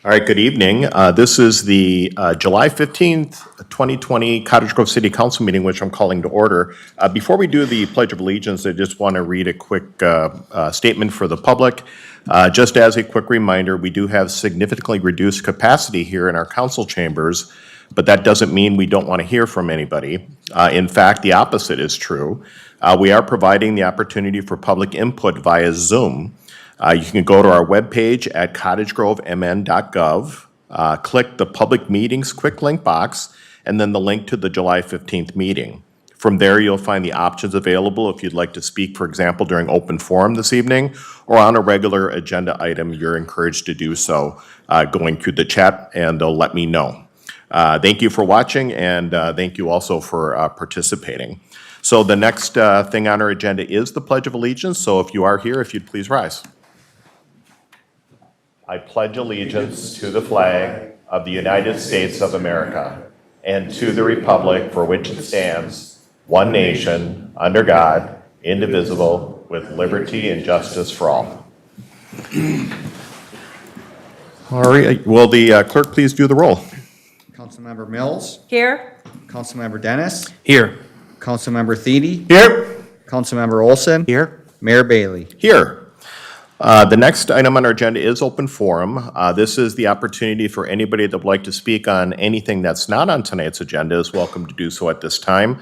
All right, good evening. This is the July 15th, 2020 Cottage Grove City Council meeting, which I'm calling to order. Before we do the Pledge of Allegiance, I just want to read a quick statement for the public. Just as a quick reminder, we do have significantly reduced capacity here in our council chambers, but that doesn't mean we don't want to hear from anybody. In fact, the opposite is true. We are providing the opportunity for public input via Zoom. You can go to our webpage at cottagegrovemn.gov, click the Public Meetings quick link box, and then the link to the July 15th meeting. From there, you'll find the options available if you'd like to speak, for example, during open forum this evening, or on a regular agenda item. You're encouraged to do so going through the chat, and they'll let me know. Thank you for watching, and thank you also for participating. So the next thing on our agenda is the Pledge of Allegiance, so if you are here, if you'd please rise. I pledge allegiance to the flag of the United States of America and to the republic for which it stands, one nation, under God, indivisible, with liberty and justice for all. All right, will the clerk please do the roll? Councilmember Mills. Here. Councilmember Dennis. Here. Councilmember Thiede. Here. Councilmember Olson. Here. Mayor Bailey. Here. The next item on our agenda is open forum. This is the opportunity for anybody that would like to speak on anything that's not on tonight's agenda is welcome to do so at this time.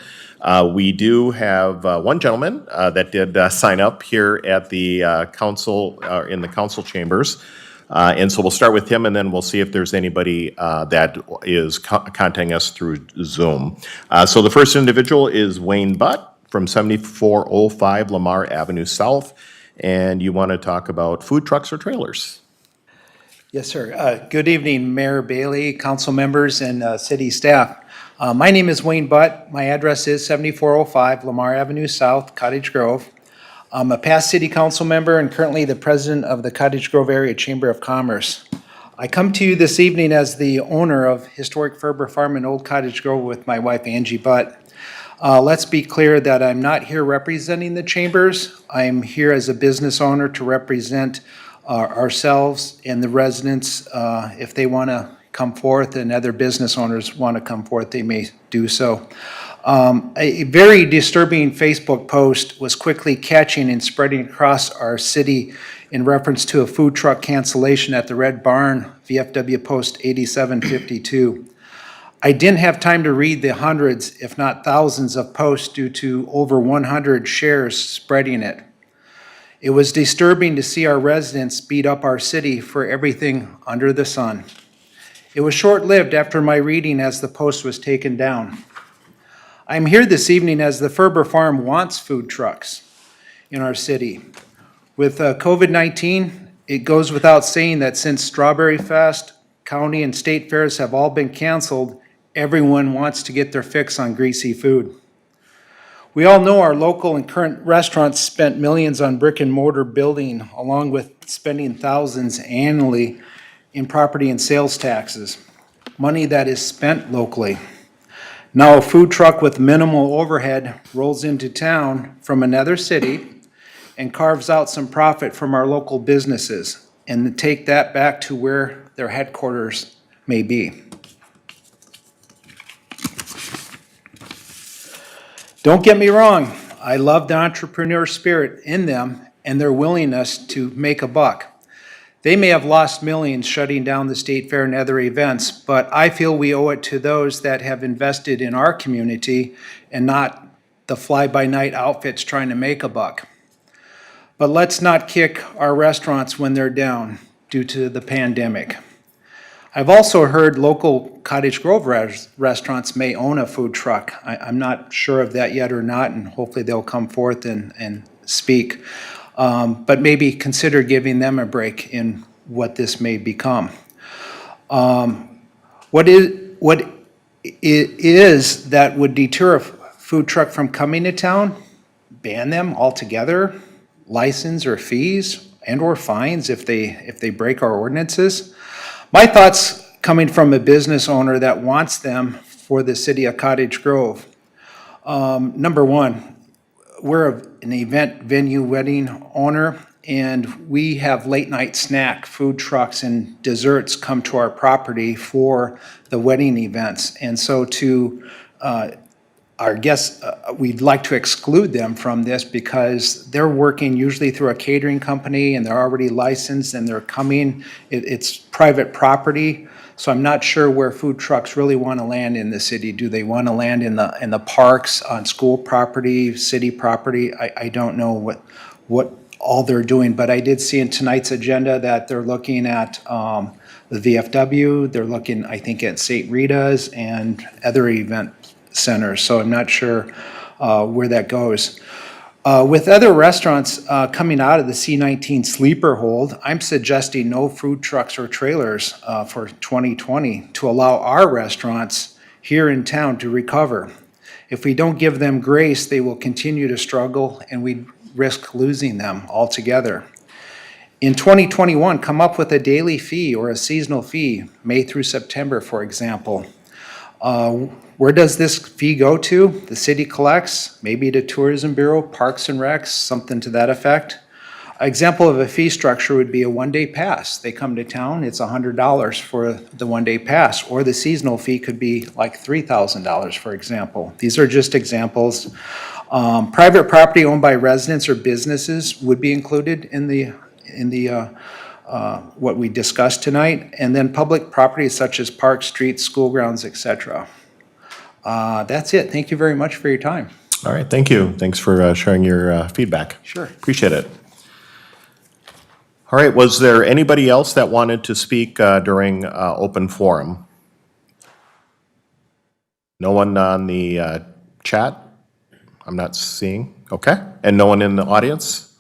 We do have one gentleman that did sign up here at the council, in the council chambers. And so we'll start with him, and then we'll see if there's anybody that is contacting us through Zoom. So the first individual is Wayne Butt from 7405 Lamar Avenue South. And you want to talk about food trucks or trailers? Yes, sir. Good evening, Mayor Bailey, council members, and city staff. My name is Wayne Butt. My address is 7405 Lamar Avenue South, Cottage Grove. I'm a past city council member and currently the president of the Cottage Grove Area Chamber of Commerce. I come to you this evening as the owner of Historic Ferber Farm in Old Cottage Grove with my wife, Angie Butt. Let's be clear that I'm not here representing the chambers. I'm here as a business owner to represent ourselves and the residents. If they want to come forth and other business owners want to come forth, they may do so. A very disturbing Facebook post was quickly catching and spreading across our city in reference to a food truck cancellation at the Red Barn, VFW Post 8752. I didn't have time to read the hundreds, if not thousands, of posts due to over 100 shares spreading it. It was disturbing to see our residents beat up our city for everything under the sun. It was short-lived after my reading as the post was taken down. I'm here this evening as the Ferber Farm wants food trucks in our city. With COVID-19, it goes without saying that since Strawberry Fest, county and state fairs have all been canceled, everyone wants to get their fix on greasy food. We all know our local and current restaurants spent millions on brick and mortar building, along with spending thousands annually in property and sales taxes, money that is spent locally. Now a food truck with minimal overhead rolls into town from another city and carves out some profit from our local businesses and take that back to where their headquarters may be. Don't get me wrong, I love the entrepreneur spirit in them and their willingness to make a buck. They may have lost millions shutting down the state fair and other events, but I feel we owe it to those that have invested in our community and not the fly-by-night outfits trying to make a buck. But let's not kick our restaurants when they're down due to the pandemic. I've also heard local Cottage Grove restaurants may own a food truck. I'm not sure of that yet or not, and hopefully they'll come forth and speak. But maybe consider giving them a break in what this may become. What it is that would deter a food truck from coming to town? Ban them altogether, license or fees and or fines if they break our ordinances? My thoughts coming from a business owner that wants them for the city of Cottage Grove. Number one, we're an event venue wedding owner, and we have late night snack food trucks and desserts come to our property for the wedding events. And so to our guests, we'd like to exclude them from this because they're working usually through a catering company and they're already licensed and they're coming. It's private property. So I'm not sure where food trucks really want to land in the city. Do they want to land in the parks, on school property, city property? I don't know what all they're doing, but I did see in tonight's agenda that they're looking at the VFW. They're looking, I think, at St. Rita's and other event centers. So I'm not sure where that goes. With other restaurants coming out of the C-19 sleeper hold, I'm suggesting no food trucks or trailers for 2020 to allow our restaurants here in town to recover. If we don't give them grace, they will continue to struggle and we risk losing them altogether. In 2021, come up with a daily fee or a seasonal fee, May through September, for example. Where does this fee go to? The city collects, maybe to Tourism Bureau, Parks and Recs, something to that effect. An example of a fee structure would be a one-day pass. They come to town, it's $100 for the one-day pass, or the seasonal fee could be like $3,000, for example. These are just examples. Private property owned by residents or businesses would be included in the what we discussed tonight, and then public properties such as parks, streets, school grounds, etc. That's it. Thank you very much for your time. All right, thank you. Thanks for sharing your feedback. Sure. Appreciate it. All right, was there anybody else that wanted to speak during open forum? No one on the chat? I'm not seeing. Okay, and no one in the audience?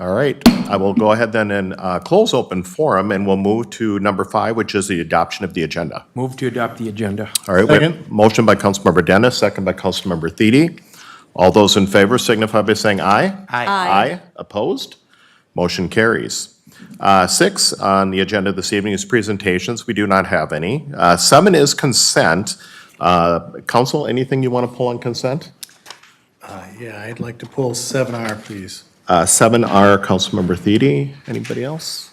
All right, I will go ahead then and close open forum, and we'll move to number 5, which is the adoption of the agenda. Move to adopt the agenda. All right, we have motion by Councilmember Dennis, second by Councilmember Thiede. All those in favor signify by saying aye. Aye. Aye. Opposed? Motion carries. 6 on the agenda this evening is presentations. We do not have any. 7 is consent. Council, anything you want to pull on consent? Yeah, I'd like to pull 7R, please. 7R, Councilmember Thiede. Anybody else?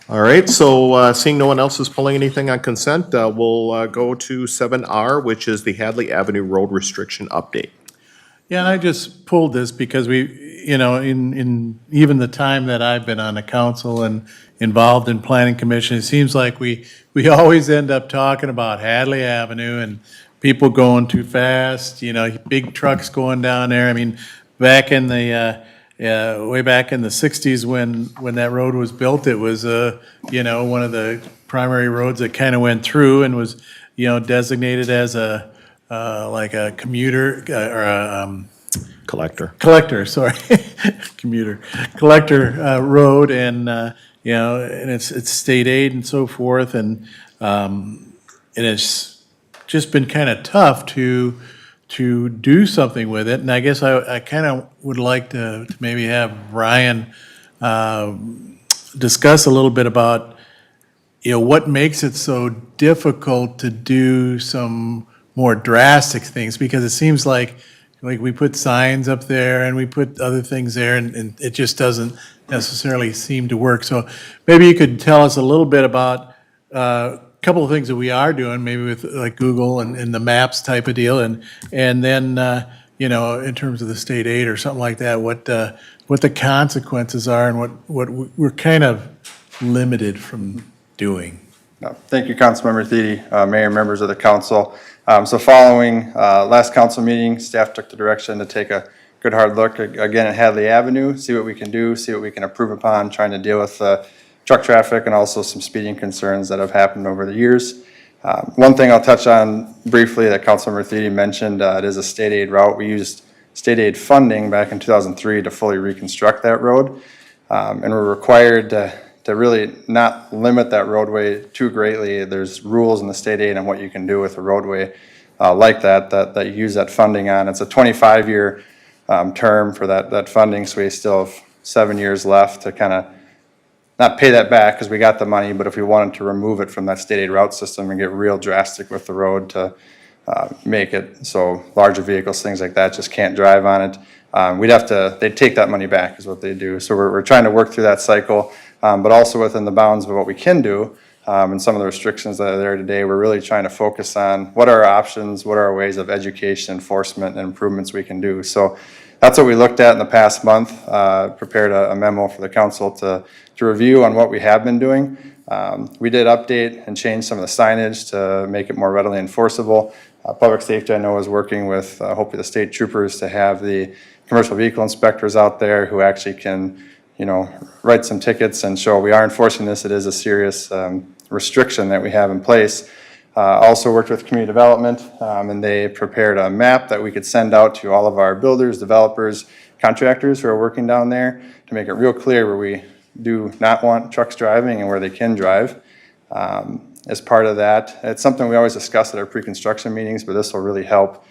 All right, so seeing no one else is pulling anything on consent, we'll go to 7R, which is the Hadley Avenue Road Restriction Update. Yeah, and I just pulled this because we, you know, in even the time that I've been on the council and involved in planning commission, it seems like we always end up talking about Hadley Avenue and people going too fast, you know, big trucks going down there. I mean, back in the, way back in the 60s when that road was built, it was, you know, one of the primary roads that kind of went through and was, you know, designated as a, like a commuter, or a, collector, sorry, collector road, and you know, and it's state aid and so forth, and it's just been kind of tough to do something with it. And I guess I kind of would like to maybe have Ryan discuss a little bit about, you know, what makes it so difficult to do some more drastic things, because it seems like we put signs up there and we put other things there, and it just doesn't necessarily seem to work. So maybe you could tell us a little bit about a couple of things that we are doing, maybe with like Google and the maps type of deal, and then you know, in terms of the state aid or something like that, what the consequences are and what we're kind of limited from doing. Thank you, Councilmember Thiede, Mayor, members of the council. So following last council meeting, staff took the direction to take a good hard look again at Hadley Avenue, see what we can do, see what we can improve upon, trying to deal with truck traffic and also some speeding concerns that have happened over the years. One thing I'll touch on briefly that Councilmember Thiede mentioned, it is a state aid route. We used state aid funding back in 2003 to fully reconstruct that road, and we're required to really not limit that roadway too greatly. There's rules in the state aid on what you can do with a roadway like that you use that funding on. It's a 25-year term for that funding, so we still have 7 years left to kind of not pay that back because we got the money, but if we wanted to remove it from that state aid route system and get real drastic with the road to make it so larger vehicles, things like that, just can't drive on it. They'd take that money back is what they do. So we're trying to work through that cycle, but also within the bounds of what we can do. And some of the restrictions that are there today, we're really trying to focus on what are our options, what are our ways of education, enforcement, and improvements we can do. So that's what we looked at in the past month, prepared a memo for the council to review on what we have been doing. We did update and change some of the signage to make it more readily enforceable. Public safety, I know, is working with hopefully the state troopers to have the commercial vehicle inspectors out there who actually can, write some tickets and show we are enforcing this. It is a serious restriction that we have in place. Also worked with community development, and they prepared a map that we could send out to all of our builders, developers, contractors who are working down there to make it real clear where we do not want trucks driving and where they can drive. As part of that, it's something we always discuss at our pre-construction meetings, but this will really help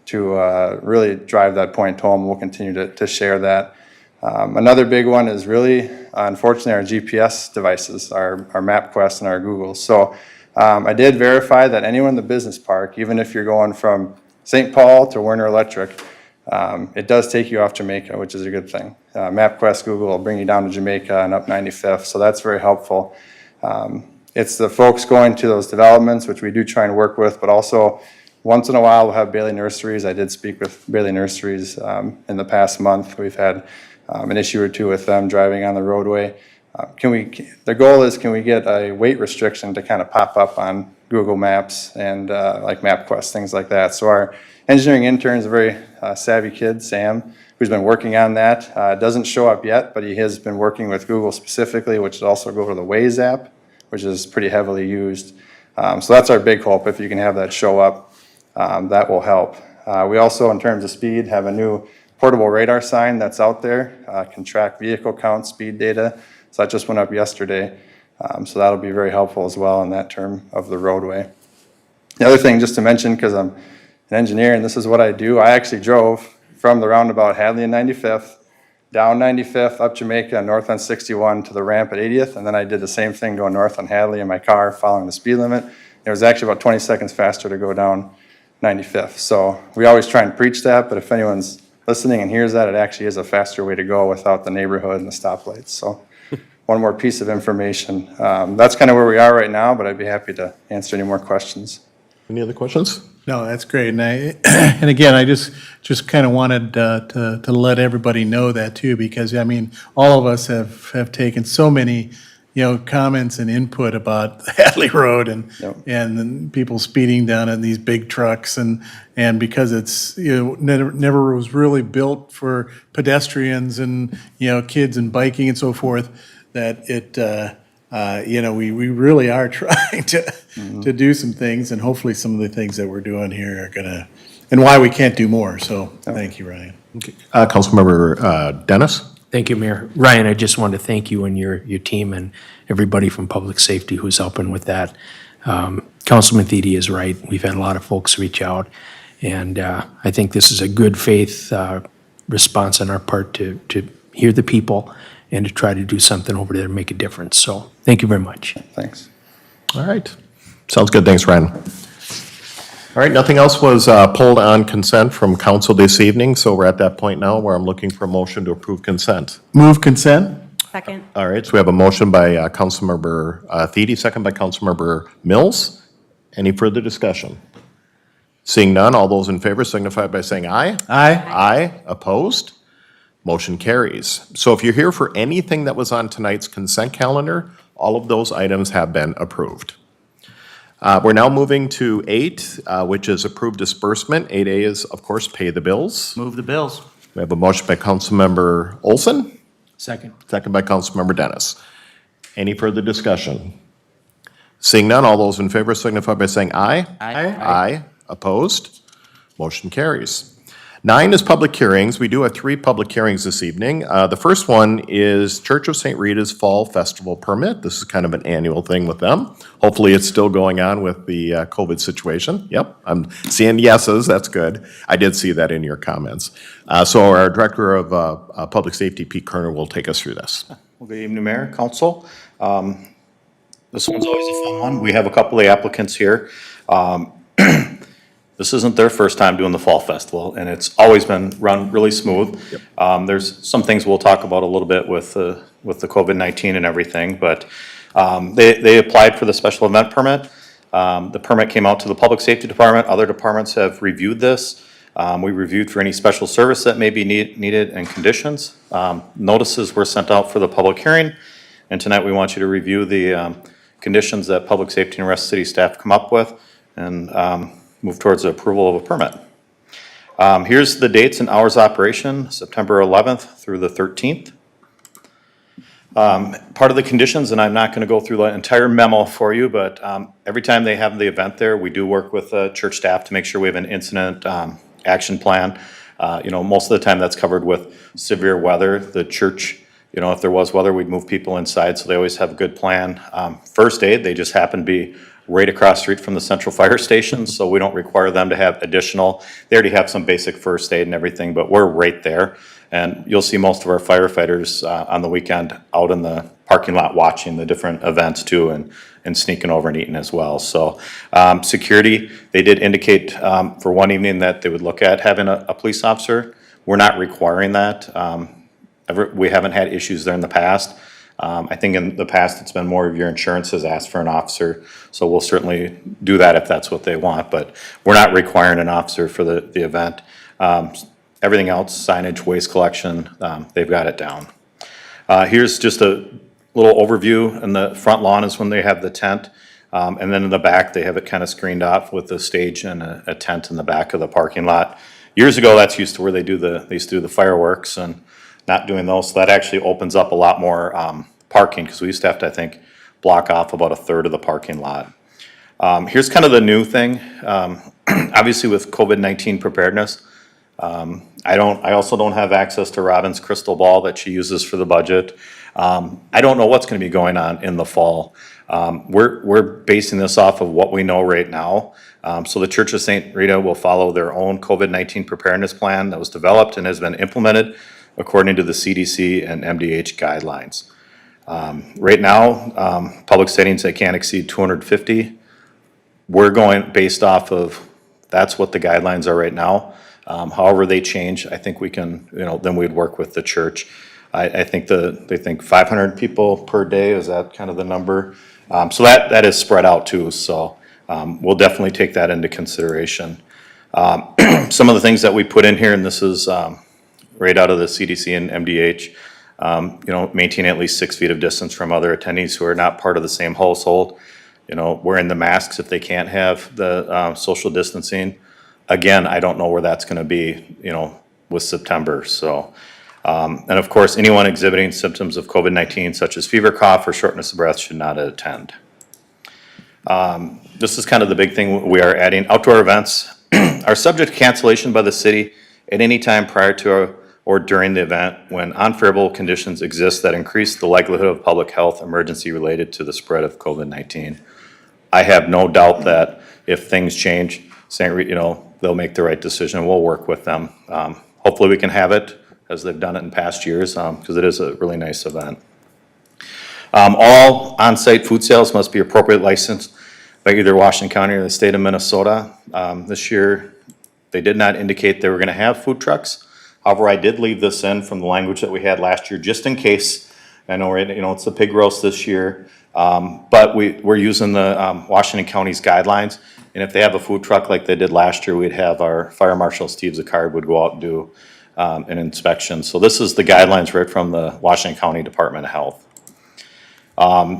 to really drive that point home. We'll continue to share that. Another big one is really, unfortunately, our GPS devices, our MapQuest and our Google. So I did verify that anyone in the business park, even if you're going from St. Paul to Werner Electric, it does take you off Jamaica, which is a good thing. MapQuest Google will bring you down to Jamaica and up 95th, so that's very helpful. It's the folks going to those developments, which we do try and work with, but also once in a while we'll have Bailey Nurseries. I did speak with Bailey Nurseries in the past month. We've had an issue or two with them driving on the roadway. The goal is, can we get a weight restriction to kind of pop up on Google Maps and like MapQuest, things like that. So our engineering intern is a very savvy kid, Sam, who's been working on that. Doesn't show up yet, but he has been working with Google specifically, which is also go to the Waze app, which is pretty heavily used. So that's our big hope. If you can have that show up, that will help. We also, in terms of speed, have a new portable radar sign that's out there, can track vehicle count, speed data. So that just went up yesterday. So that'll be very helpful as well in that term of the roadway. The other thing just to mention, because I'm an engineer and this is what I do, I actually drove from the roundabout Hadley and 95th, down 95th, up Jamaica, north on 61 to the ramp at 80th, and then I did the same thing going north on Hadley in my car, following the speed limit. It was actually about 20 seconds faster to go down 95th. So we always try and preach that, but if anyone's listening and hears that, it actually is a faster way to go without the neighborhood and the stoplights. So one more piece of information. That's kind of where we are right now, but I'd be happy to answer any more questions. Any other questions? No, that's great. And again, I just kind of wanted to let everybody know that too, because I mean, all of us have taken so many, comments and input about Hadley Road and Yep. and then people speeding down in these big trucks and because it's never was really built for pedestrians and kids and biking and so forth, that it we really are trying to do some things, and hopefully some of the things that we're doing here are gonna, and why we can't do more. So thank you, Ryan. Councilmember Dennis? Thank you, Mayor. Ryan, I just wanted to thank you and your team and everybody from Public Safety who's helping with that. Councilman Thede is right. We've had a lot of folks reach out, and I think this is a good faith response on our part to hear the people and to try to do something over there to make a difference. So thank you very much. Thanks. All right. Sounds good. Thanks, Ryan. All right, nothing else was pulled on consent from council this evening, so we're at that point now where I'm looking for a motion to approve consent. Move consent? Second. All right, so we have a motion by Councilmember Thede, second by Councilmember Mills. Any further discussion? Seeing none, all those in favor signify by saying aye. Aye. Aye. Opposed? Motion carries. So if you're here for anything that was on tonight's consent calendar, all of those items have been approved. We're now moving to 8, which is approved disbursement. 8A is, of course, pay the bills. Move the bills. We have a motion by Councilmember Olson, Second. second by Councilmember Dennis. Any further discussion? Seeing none, all those in favor signify by saying aye. Aye. Aye. Opposed? Motion carries. 9 is public hearings. We do have 3 public hearings this evening. The first one is Church of St. Rita's Fall Festival Permit. This is kind of an annual thing with them. Hopefully it's still going on with the COVID situation. Yep, I'm seeing yeses, that's good. I did see that in your comments. So our Director of Public Safety, Pete Kerner, will take us through this. Well, good evening, Mayor, Council. This one's always a fun one. We have a couple of applicants here. This isn't their first time doing the Fall Festival, and it's always been run really smooth. There's some things we'll talk about a little bit with the COVID-19 and everything, but they applied for the special event permit. The permit came out to the Public Safety Department. Other departments have reviewed this. We reviewed for any special service that may be needed and conditions. Notices were sent out for the public hearing, and tonight we want you to review the conditions that Public Safety and Rest City staff come up with and move towards the approval of a permit. Here's the dates and hours of operation, September 11th through the 13th. Part of the conditions, and I'm not going to go through the entire memo for you, but every time they have the event there, we do work with church staff to make sure we have an incident action plan. Most of the time that's covered with severe weather. The church, if there was weather, we'd move people inside, so they always have a good plan. First aid, they just happen to be right across the street from the central fire station, so we don't require them to have additional. They already have some basic first aid and everything, but we're right there. And you'll see most of our firefighters on the weekend out in the parking lot watching the different events too, and sneaking over and eating as well. So security, they did indicate for one evening that they would look at having a police officer. We're not requiring that. We haven't had issues there in the past. I think in the past, it's been more of your insurance has asked for an officer, so we'll certainly do that if that's what they want, but we're not requiring an officer for the event. Everything else, signage, waste collection, they've got it down. Here's just a little overview. In the front lawn is when they have the tent, and then in the back, they have it kind of screened off with the stage and a tent in the back of the parking lot. Years ago, that's used to where they used to do the fireworks, and not doing those, so that actually opens up a lot more parking, because we used to have to, I think, block off about a third of the parking lot. Here's kind of the new thing. Obviously with COVID-19 preparedness, I also don't have access to Robin's crystal ball that she uses for the budget. I don't know what's gonna be going on in the fall. We're basing this off of what we know right now. So the Church of St. Rita will follow their own COVID-19 preparedness plan that was developed and has been implemented according to the CDC and MDH guidelines. Right now, public settings, they can't exceed 250. We're going based off of, that's what the guidelines are right now. However they change, I think we can, then we'd work with the church. I think they think 500 people per day, is that kind of the number? So that is spread out too, so we'll definitely take that into consideration. Some of the things that we put in here, and this is right out of the CDC and MDH, maintain at least 6 feet of distance from other attendees who are not part of the same household. Wearing the masks if they can't have the social distancing. Again, I don't know where that's gonna be, with September, so. And of course, anyone exhibiting symptoms of COVID-19 such as fever, cough, or shortness of breath should not attend. This is kind of the big thing we are adding. Outdoor events are subject to cancellation by the city at any time prior to or during the event when unfavorable conditions exist that increase the likelihood of public health emergency related to the spread of COVID-19. I have no doubt that if things change, they'll make the right decision. We'll work with them. Hopefully we can have it as they've done it in past years, because it is a really nice event. All on-site food sales must be appropriately licensed by either Washington County or the state of Minnesota. This year, they did not indicate they were gonna have food trucks. However, I did leave this in from the language that we had last year, just in case. I know, it's the pig roast this year, but we're using the Washington County's guidelines. And if they have a food truck like they did last year, we'd have our Fire Marshal Steve Zacard would go out and do an inspection. So this is the guidelines right from the Washington County Department of Health.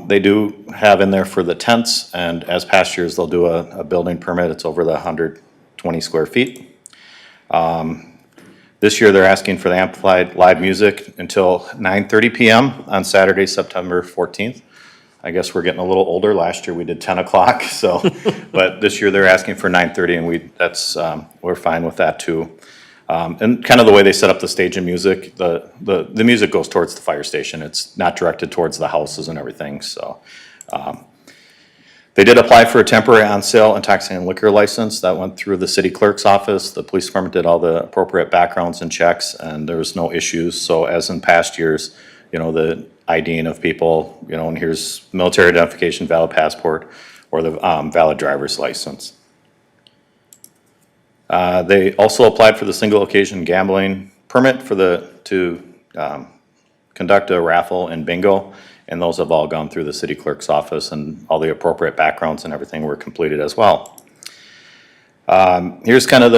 They do have in there for the tents, and as past years, they'll do a building permit. It's over the 120 square feet. This year, they're asking for the amplified live music until 9:30 p.m. on Saturday, September 14th. I guess we're getting a little older. Last year, we did 10 o'clock, so, but this year, they're asking for 9:30, and we're fine with that too. And kind of the way they set up the stage and music, the music goes towards the fire station. It's not directed towards the houses and everything, so. They did apply for a temporary on-sale intoxicating liquor license. That went through the city clerk's office. The police department did all the appropriate backgrounds and checks, and there was no issues. So as in past years, the IDing of people, and here's military identification, valid passport, or the valid driver's license. They also applied for the single occasion gambling permit to conduct a raffle and bingo, and those have all gone through the city clerk's office, and all the appropriate backgrounds and everything were completed as well. Here's kind of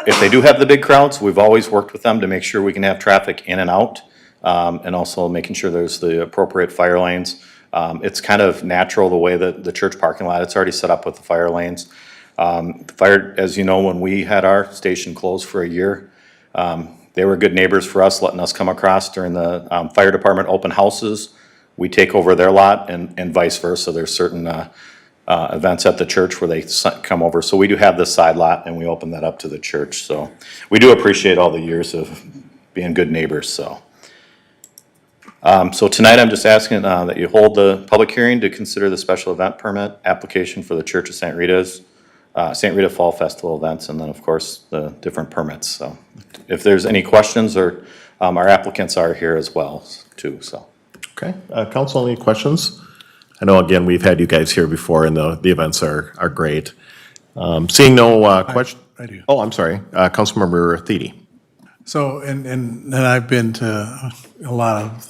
if they do have the big crowds, we've always worked with them to make sure we can have traffic in and out, and also making sure there's the appropriate fire lanes. It's kind of natural the way that the church parking lot, it's already set up with the fire lanes. The fire, as you know, when we had our station closed for a year, they were good neighbors for us, letting us come across during the fire department open houses. We take over their lot and vice versa. There's certain events at the church where they come over. So we do have this side lot and we open that up to the church. So we do appreciate all the years of being good neighbors, so. So tonight I'm just asking that you hold the public hearing to consider the special event permit application for the Church of St. Rita's, St. Rita Fall Festival events, and then of course the different permits. So if there's any questions, or our applicants are here as well too, so. Okay, council, any questions? I know, again, we've had you guys here before, and the events are great. Seeing no question. I do. Oh, I'm sorry, Councilmember Thiede. So, and I've been to a lot of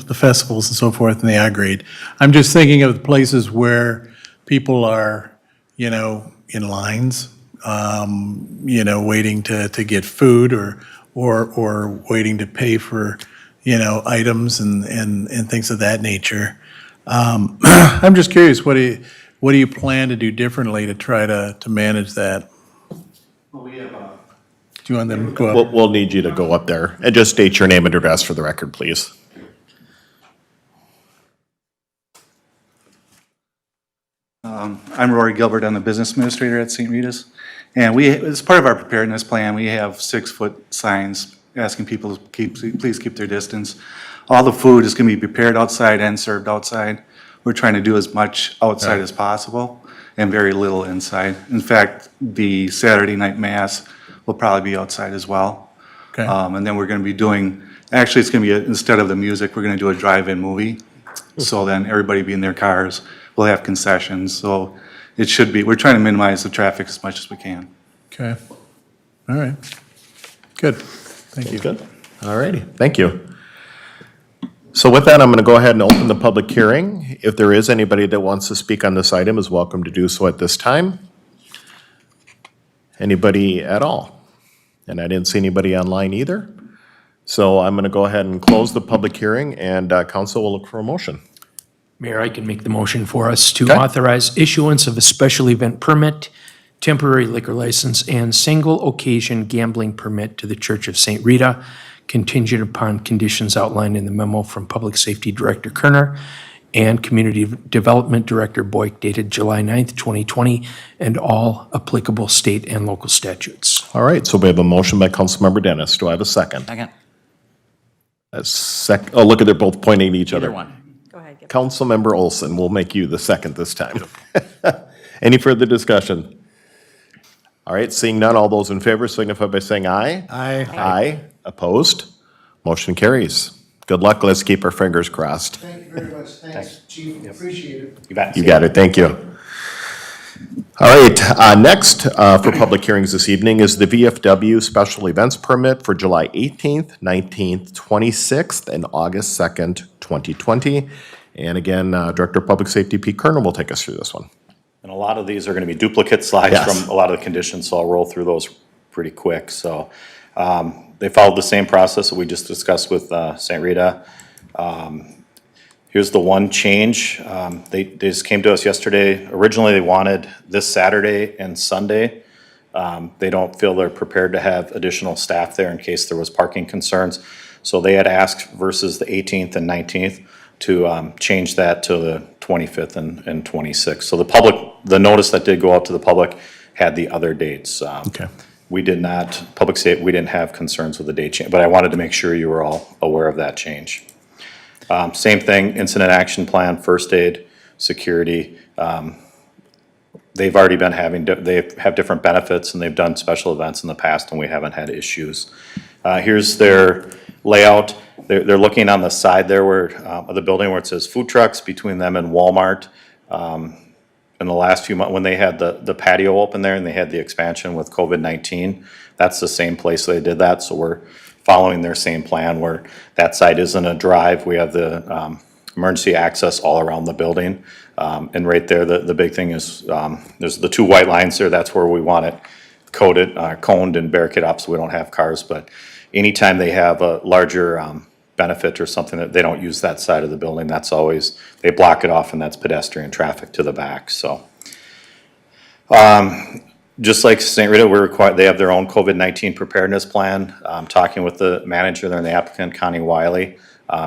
the festivals and so forth, and they are great. I'm just thinking of the places where people are, you know, in lines, you know, waiting to get food or waiting to pay for, you know, items and things of that nature. I'm just curious, what do you plan to do differently to try to manage that? Well, we have do you want them to go up? We'll need you to go up there and just state your name and address for the record, please. I'm Rory Gilbert, I'm the business administrator at St. Rita's. And as part of our preparedness plan, we have 6-foot signs asking people to please keep their distance. All the food is going to be prepared outside and served outside. We're trying to do as much outside as possible and very little inside. In fact, the Saturday night mass will probably be outside as well. Okay. And then we're going to be doing, actually it's going to be, instead of the music, we're going to do a drive-in movie. So then everybody be in their cars. We'll have concessions. So it should be, we're trying to minimize the traffic as much as we can. Okay. All right. Good. Thank you. Good. All righty, thank you. So with that, I'm going to go ahead and open the public hearing. If there is anybody that wants to speak on this item, is welcome to do so at this time. Anybody at all? And I didn't see anybody online either. So I'm going to go ahead and close the public hearing, and council will look for a motion. Mayor, I can make the motion for us to Okay. authorize issuance of a special event permit, temporary liquor license, and single occasion gambling permit to the Church of St. Rita, contingent upon conditions outlined in the memo from Public Safety Director Kerner and Community Development Director Boyk dated July 9th, 2020, and all applicable state and local statutes. All right, so we have a motion by Councilmember Dennis. Do I have a second? Second. Oh, look at, they're both pointing at each other. Either one. Go ahead. Gib. Councilmember Olson, we'll make you the second this time. Any further discussion? All right, seeing none, all those in favor signify by saying aye. Aye. Aye. Opposed? Motion carries. Good luck, let's keep our fingers crossed. Thank you very much. Thanks, Chief. Appreciate it. You bet. You got it, thank you. All right, next for public hearings this evening is the VFW Special Events Permit for July 18th, 19th, 26th, and August 2nd, 2020. And again, Director of Public Safety Pete Kerner will take us through this one. And a lot of these are going to be duplicate slides Yes. from a lot of the conditions, so I'll roll through those pretty quick. So they followed the same process that we just discussed with St. Rita. Here's the one change. They just came to us yesterday. Originally, they wanted this Saturday and Sunday. They don't feel they're prepared to have additional staff there in case there was parking concerns. So they had asked versus the 18th and 19th to change that to the 25th and 26th. So the notice that did go out to the public had the other dates. Okay. We did not, public safety, we didn't have concerns with the date change, but I wanted to make sure you were all aware of that change. Same thing, incident action plan, first aid, security. They've already been they have different benefits and they've done special events in the past and we haven't had issues. Here's their layout. They're looking on the side there where, of the building where it says food trucks between them and Walmart. in the last few months, when they had the patio open there and they had the expansion with COVID-19, that's the same place they did that, so we're following their same plan where that site isn't a drive. We have the emergency access all around the building. And right there, the big thing is, there's the two white lines there, that's where we want it coated, coned and barricade up so we don't have cars. But anytime they have a larger benefit or something, that they don't use that side of the building, that's always, they block it off and that's pedestrian traffic to the back, so. Just like St. Rita, we're required, they have their own COVID-19 preparedness plan. Talking with the manager there and the applicant, Connie Wiley,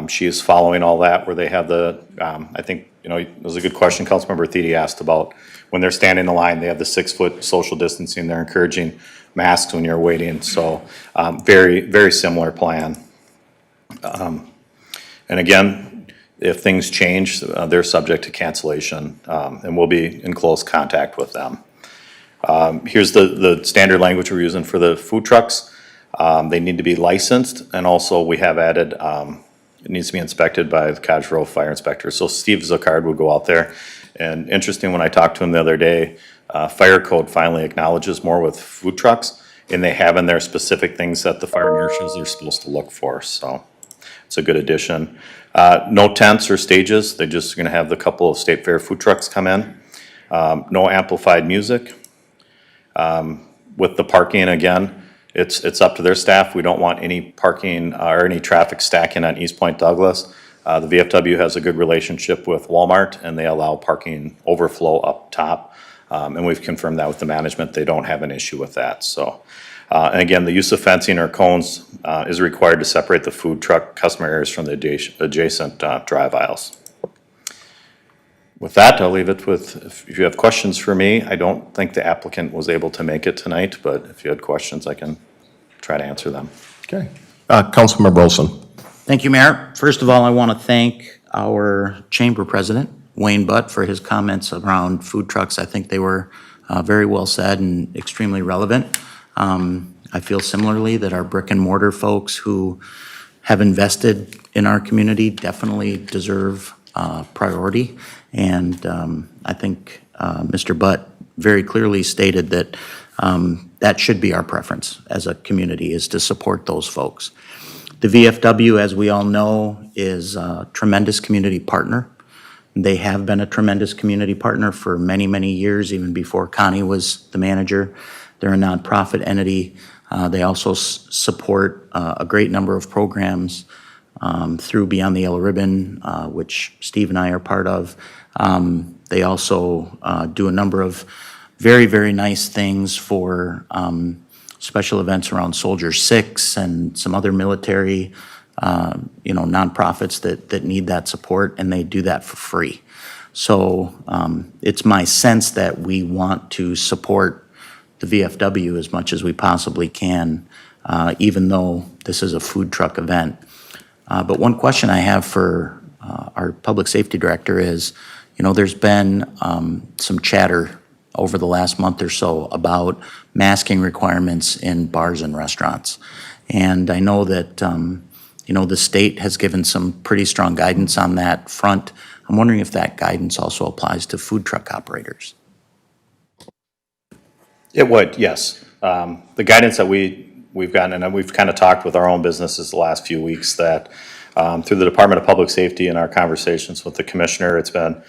she is following all that where they have the, I think, you know, it was a good question Councilmember Thiede asked about when they're standing in the line, they have the 6-foot social distancing, they're encouraging masks when you're waiting, so very, very similar plan. And again, if things change, they're subject to cancellation, and we'll be in close contact with them. Here's the standard language we're using for the food trucks. They need to be licensed, and also we have added, it needs to be inspected by the Cottage Grove Fire Inspector. So Steve Zacard would go out there, and interesting, when I talked to him the other day, fire code finally acknowledges more with food trucks, and they have in there specific things that the fire marshals are supposed to look for, so it's a good addition. No tents or stages, they're just gonna have the couple of State Fair food trucks come in. No amplified music. With the parking, again, it's up to their staff. We don't want any parking or any traffic stacking on East Point Douglas. The VFW has a good relationship with Walmart, and they allow parking overflow up top. And we've confirmed that with the management. They don't have an issue with that, so. And again, the use of fencing or cones is required to separate the food truck customer areas from the adjacent drive aisles. With that, I'll leave it with, if you have questions for me. I don't think the applicant was able to make it tonight, but if you had questions, I can try to answer them. Okay. Councilmember Olson. Thank you, Mayor. First of all, I want to thank our chamber president, Wayne Butt, for his comments around food trucks. I think they were very well said and extremely relevant. I feel similarly that our brick and mortar folks who have invested in our community definitely deserve priority. And I think Mr. Butt very clearly stated that that should be our preference as a community, is to support those folks. The VFW, as we all know, is a tremendous community partner. They have been a tremendous community partner for many, many years, even before Connie was the manager. They're a nonprofit entity. They also support a great number of programs through Beyond the Yellow Ribbon, which Steve and I are part of. They also do a number of very, very nice things for special events around Soldier 6 and some other military, nonprofits that need that support, and they do that for free. So it's my sense that we want to support the VFW as much as we possibly can, even though this is a food truck event. But one question I have for our public safety director is, there's been some chatter over the last month or so about masking requirements in bars and restaurants. And I know that, the state has given some pretty strong guidance on that front. I'm wondering if that guidance also applies to food truck operators. It would, yes. The guidance that we've gotten, and we've kind of talked with our own businesses the last few weeks, that through the Department of Public Safety and our conversations with the commissioner, it's been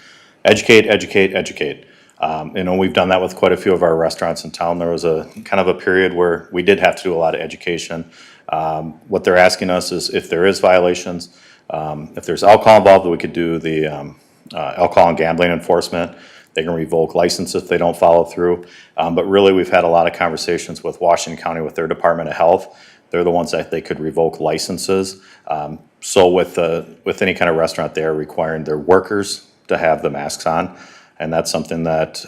educate, educate, educate. We've done that with quite a few of our restaurants in town. There was a kind of a period where we did have to do a lot of education. What they're asking us is if there is violations, if there's alcohol involved, we could do the alcohol and gambling enforcement. They can revoke license if they don't follow through. But really, we've had a lot of conversations with Washington County, with their Department of Health. They're the ones that they could revoke licenses. So with any kind of restaurant, they're requiring their workers to have the masks on. And that's something that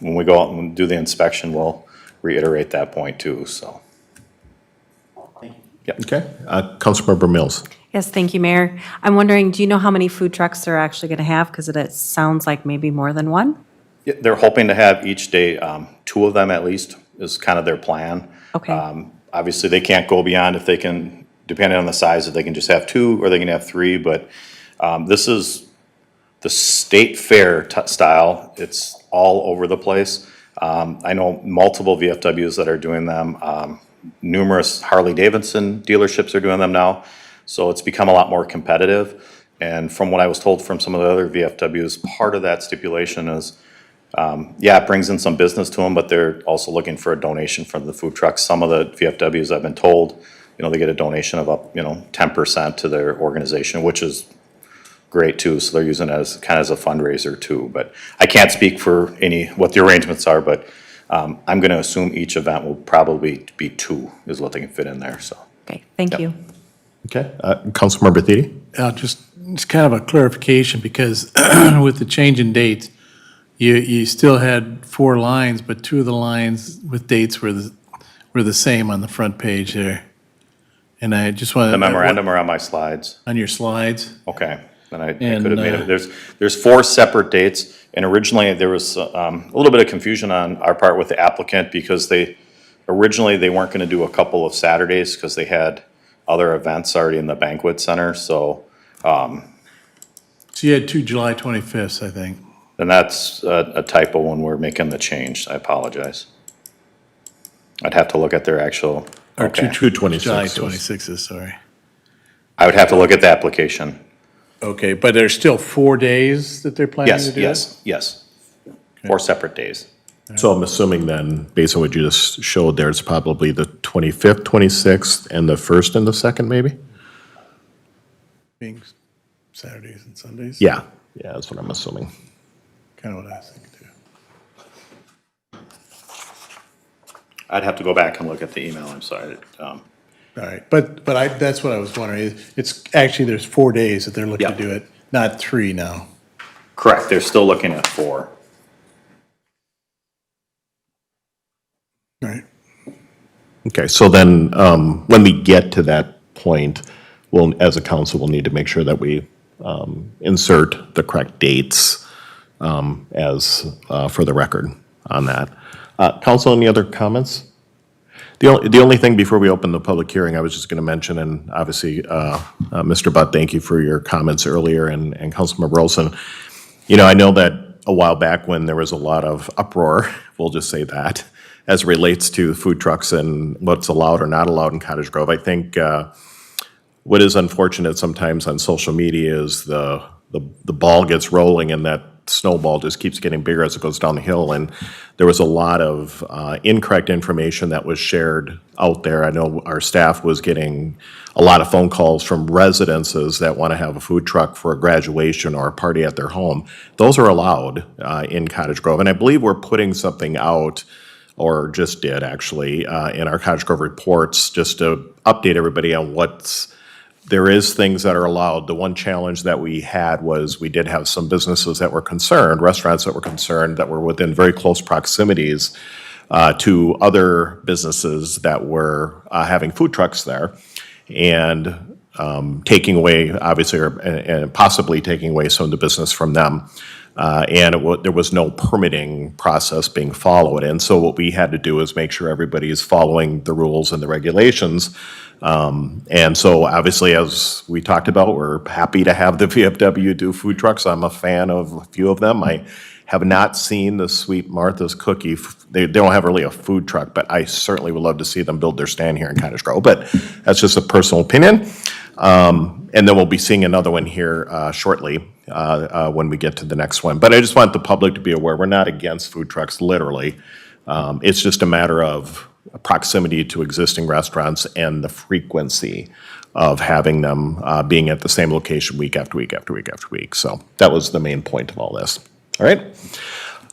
when we go out and do the inspection, we'll reiterate that point too, so. Okay. Councilmember Mills. Yes, thank you, Mayor. I'm wondering, do you know how many food trucks they're actually going to have? Because it sounds like maybe more than one. Yeah, they're hoping to have each day, 2 of them at least, is kind of their plan. Okay. Obviously, they can't go beyond if they can, depending on the size, if they can just have 2 or they can have 3, but this is the state fair style. It's all over the place. I know multiple VFWs that are doing them. Numerous Harley Davidson dealerships are doing them now. So it's become a lot more competitive. And from what I was told from some of the other VFWs, part of that stipulation is, yeah, it brings in some business to them, but they're also looking for a donation from the food trucks. Some of the VFWs I've been told, they get a donation of up, 10% to their organization, which is great too. So they're using it as kind of as a fundraiser too. But I can't speak for what the arrangements are, but I'm going to assume each event will probably be 2 is what they can fit in there. So. Okay, thank you. Okay, Councilmember Thiede? It's kind of a clarification, because with the change in dates, you still had 4 lines, but 2 of the lines with dates were the same on the front page there. And I just wanted. The memorandum are on my slides. On your slides? Okay, then I could And, have made it. There's 4 separate dates, and originally there was a little bit of confusion on our part with the applicant, because originally they weren't gonna do a couple of Saturdays because they had other events already in the banquet center, so, So you had 2 July 25th, I think. and that's a typo when we're making the change. I apologize. I'd have to look at their actual, Or okay. 2/26. July 26th. 26th, sorry. I would have to look at the application. Okay, but there's still 4 days that they're planning to Yes, do it? yes. 4 separate days. So I'm assuming then, based on what you just showed there, it's probably the 25th, 26th, and the 1st and the 2nd, maybe? Being Saturdays and Sundays? Yeah, that's what I'm assuming. Kind of what I was thinking too. I'd have to go back and look at the email, I'm sorry. All right, but that's what I was wondering. It's actually, there's 4 days that they're looking to Yeah. do it, not 3 now. Correct, they're still looking at 4. All right. Okay, so then, when we get to that point, we'll, as a council, we'll need to make sure that we insert the correct dates as, for the record on that. Council, any other comments? The only thing before we open the public hearing, I was just going to mention, and obviously, Mr. Butt, thank you for your comments earlier, and Councilmember Olson. I know that a while back when there was a lot of uproar, we'll just say that, as it relates to food trucks and what's allowed or not allowed in Cottage Grove. I think what is unfortunate sometimes on social media is the ball gets rolling and that snowball just keeps getting bigger as it goes down the hill. And there was a lot of incorrect information that was shared out there. I know our staff was getting a lot of phone calls from residences that want to have a food truck for a graduation or a party at their home. Those are allowed in Cottage Grove. And I believe we're putting something out, or just did actually, in our Cottage Grove reports, just to update everybody on there is things that are allowed. The one challenge that we had was we did have some businesses that were concerned, restaurants that were concerned, that were within very close proximities to other businesses that were having food trucks there, and taking away, obviously, and possibly taking away some of the business from them. And there was no permitting process being followed. And so what we had to do is make sure everybody is following the rules and the regulations. And so obviously, as we talked about, we're happy to have the VFW do food trucks. I'm a fan of a few of them. I have not seen the Sweet Martha's Cookie. They don't have really a food truck, but I certainly would love to see them build their stand here in Cottage Grove. But that's just a personal opinion. And then we'll be seeing another one here shortly when we get to the next one. But I just want the public to be aware, we're not against food trucks, literally. It's just a matter of proximity to existing restaurants and the frequency of having them being at the same location week after week after week after week. So that was the main point of all this. All right?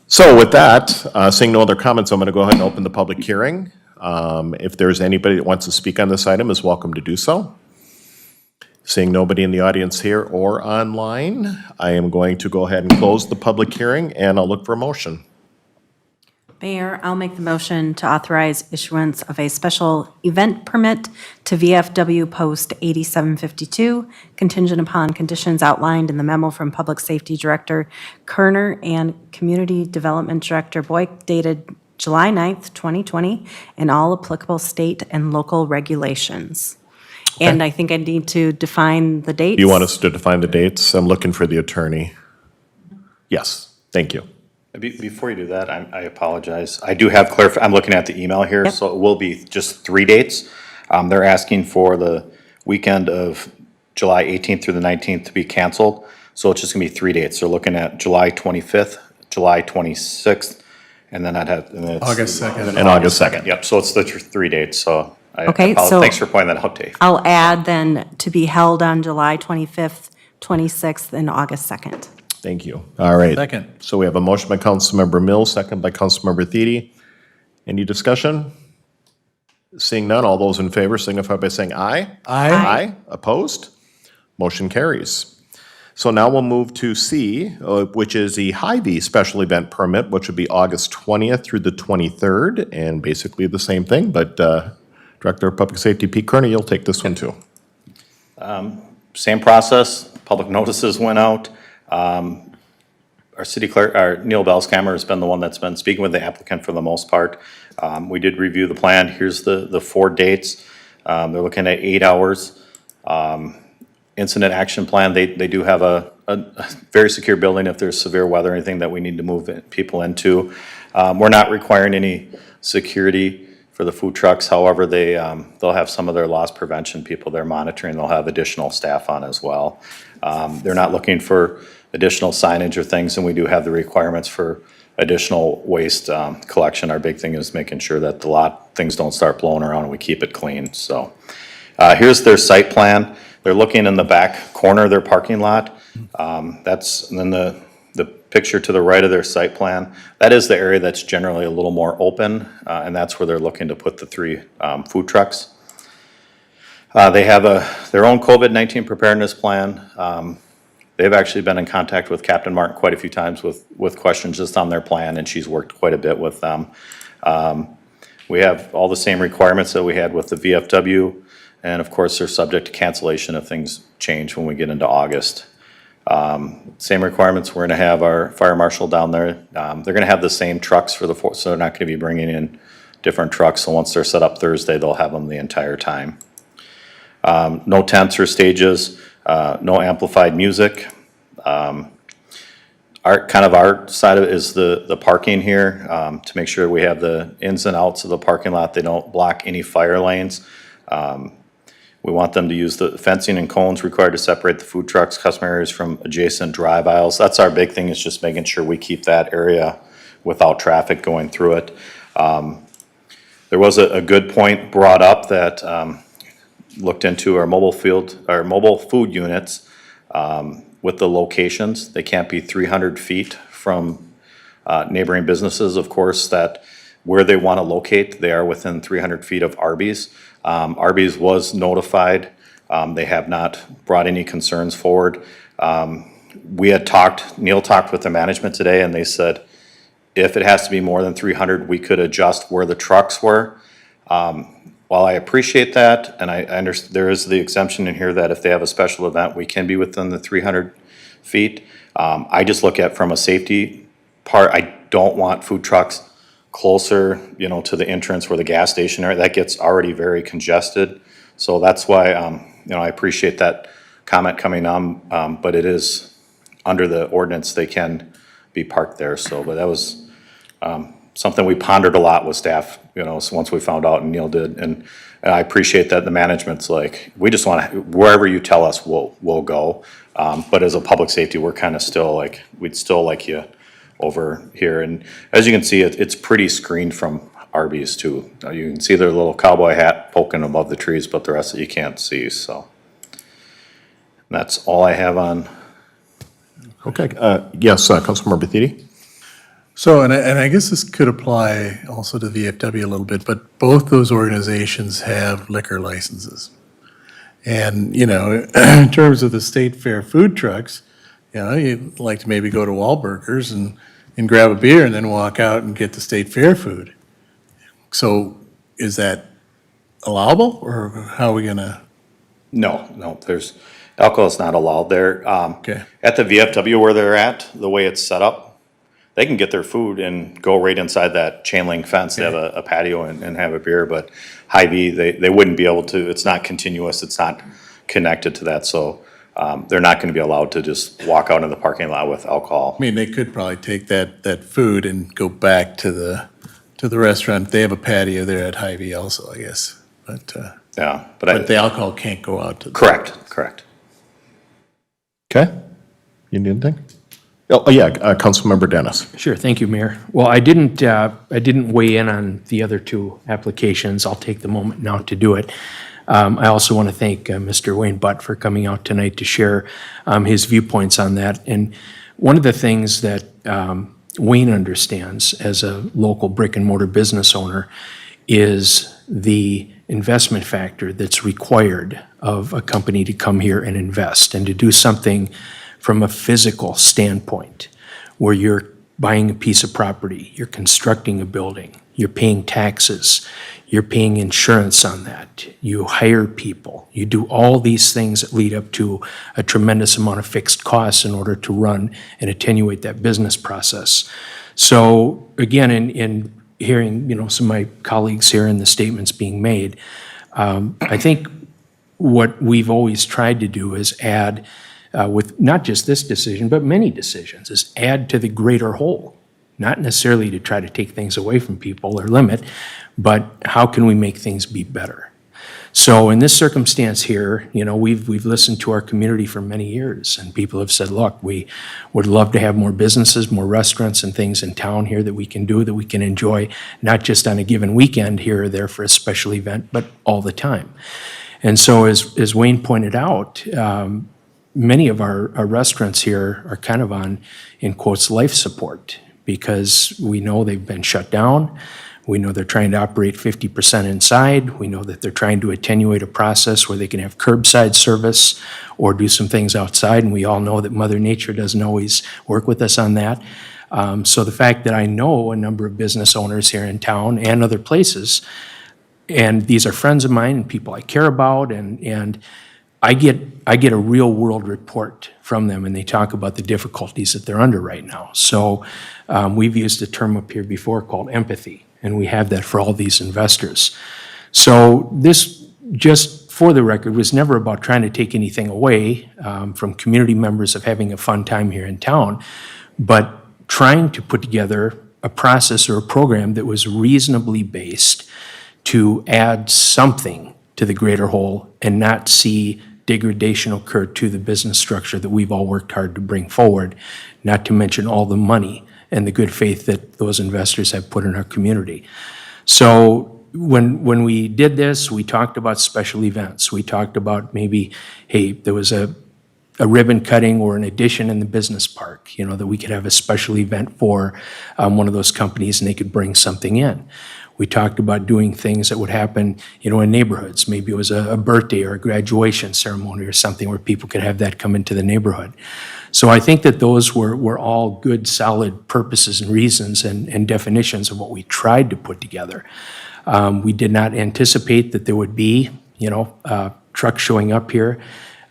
So with that, seeing no other comments, I'm going to go ahead and open the public hearing. If there's anybody that wants to speak on this item, is welcome to do so. Seeing nobody in the audience here or online, I am going to go ahead and close the public hearing, and I'll look for a motion. Mayor, I'll make the motion to authorize issuance of a special event permit to VFW Post 8752, contingent upon conditions outlined in the memo from Public Safety Director Kerner and Community Development Director Boyk dated July 9th, 2020, and all applicable state and local regulations. And I think I need to define the dates. Do you want us to define the dates? I'm looking for the attorney. Yes, thank you. Before you do that, I apologize. I do have I'm looking at the email here, Yep. so it will be just 3 dates. They're asking for the weekend of July 18th through the 19th to be canceled, so it's just gonna be 3 dates. They're looking at July 25th, July 26th, and then it's. August 2nd. And August 2nd, yep, so it's the 3 dates, so I Okay, apologize. so- Thanks for pointing that out, Dave. I'll add then to be held on July 25th, 26th, and August 2nd. Thank you. All right. Second. So we have a motion by Councilmember Mills, second by Councilmember Thiede. Any discussion? Seeing none, all those in favor signify by saying aye. Aye. Aye. Opposed? Motion carries. So now we'll move to C, which is the Hy-Vee special event permit, which would be August 20th through the 23rd, and basically the same thing, but Director of Public Safety Pete Kearney, you'll take this one too. Same process, public notices went out. Our city clerk, our Neil Belskammer has been the one that's been speaking with the applicant for the most part. We did review the plan. Here's the 4 dates. They're looking at 8 hours. Incident action plan, they do have a very secure building if there's severe weather, anything that we need to move people into. We're not requiring any security for the food trucks. However, they'll have some of their loss prevention people they're monitoring. They'll have additional staff on as well. They're not looking for additional signage or things, and we do have the requirements for additional waste collection. Our big thing is making sure that things don't start blowing around and we keep it clean. So here's their site plan. They're looking in the back corner of their parking lot. And then the picture to the right of their site plan, that is the area that's generally a little more open, and that's where they're looking to put the 3 food trucks. They have their own COVID-19 preparedness plan. They've actually been in contact with Captain Martin quite a few times with questions just on their plan, and she's worked quite a bit with them. We have all the same requirements that we had with the VFW, and of course, they're subject to cancellation if things change when we get into August. Same requirements, we're gonna have our fire marshal down there. They're gonna have the same trucks for so they're not gonna be bringing in different trucks. So once they're set up Thursday, they'll have them the entire time. No tents or stages, no amplified music. Our side of it is the parking here, to make sure we have the ins and outs of the parking lot. They don't block any fire lanes. We want them to use the fencing and cones required to separate the food trucks, customer areas from adjacent drive aisles. That's our big thing, is just making sure we keep that area without traffic going through it. There was a good point brought up that looked into our mobile food units with the locations. They can't be 300 feet from neighboring businesses, of course, that where they want to locate, they are within 300 feet of Arby's. Arby's was notified. They have not brought any concerns forward. Neil talked with the management today, and they said if it has to be more than 300, we could adjust where the trucks were. While I appreciate that, and I understand there is the exemption in here that if they have a special event, we can be within the 300 feet. I just look at from a safety part, I don't want food trucks closer, to the entrance where the gas station are. That gets already very congested. So that's why, I appreciate that comment coming on, but it is under the ordinance, they can be parked there. So, but that was something we pondered a lot with staff, so once we found out, and Neil did, and I appreciate that the management's like, we just want to, wherever you tell us, we'll go. But as a public safety, we're kind of still like, we'd still like you over here. And as you can see, it's pretty screened from Arby's too. You can see their little cowboy hat poking above the trees, but the rest of it you can't see, so. And that's all I have on. Okay, yes, Councilmember Thiede? So, and I guess this could apply also to VFW a little bit, but both those organizations have liquor licenses. And, in terms of the state fair food trucks, you'd like to maybe go to Wahlburgers and grab a beer and then walk out and get the state fair food. So is that allowable, or how are we gonna? No, alcohol is not allowed there. Okay. At the VFW where they're at, the way it's set up, they can get their food and go right inside that chain link fence. They have a patio and have a beer, but Hy-Vee, they wouldn't be able to, it's not continuous, it's not connected to that. So they're not gonna be allowed to just walk out in the parking lot with alcohol. I mean, they could probably take that food and go back to the restaurant. They have a patio there at Hy-Vee also, I guess. But Yeah, but the alcohol can't go out to. correct. Okay? You need anything? Oh, yeah, Councilmember Dennis. Sure, thank you, Mayor. Well, I didn't weigh in on the other two applications. I'll take the moment now to do it. I also want to thank Mr. Wayne Butt for coming out tonight to share his viewpoints on that. And one of the things that Wayne understands as a local brick and mortar business owner is the investment factor that's required of a company to come here and invest and to do something from a physical standpoint, where you're buying a piece of property, you're constructing a building, you're paying taxes, you're paying insurance on that, you hire people, you do all these things that lead up to a tremendous amount of fixed costs in order to run and attenuate that business process. So again, in hearing, some of my colleagues here and the statements being made, I think what we've always tried to do is add, with not just this decision, but many decisions, is add to the greater whole. Not necessarily to try to take things away from people or limit, but how can we make things be better? So in this circumstance here, we've listened to our community for many years, and people have said, look, we would love to have more businesses, more restaurants and things in town here that we can do, that we can enjoy, not just on a given weekend here or there for a special event, but all the time. And so as Wayne pointed out, many of our restaurants here are kind of on, in quotes, life support, because we know they've been shut down. We know they're trying to operate 50% inside. We know that they're trying to attenuate a process where they can have curbside service or do some things outside, and we all know that Mother Nature doesn't always work with us on that. So the fact that I know a number of business owners here in town and other places, and these are friends of mine and people I care about, and I get a real world report from them, and they talk about the difficulties that they're under right now. So we've used a term up here before called empathy, and we have that for all these investors. So this, just for the record, was never about trying to take anything away from community members of having a fun time here in town, but trying to put together a process or a program that was reasonably based to add something to the greater whole and not see degradation occur to the business structure that we've all worked hard to bring forward, not to mention all the money and the good faith that those investors have put in our community. So when we did this, we talked about special events. We talked about maybe, hey, there was a ribbon cutting or an addition in the business park, that we could have a special event for one of those companies and they could bring something in. We talked about doing things that would happen, in neighborhoods. Maybe it was a birthday or a graduation ceremony or something where people could have that come into the neighborhood. So I think that those were all good, solid purposes and reasons and definitions of what we tried to put together. We did not anticipate that there would be, trucks showing up here.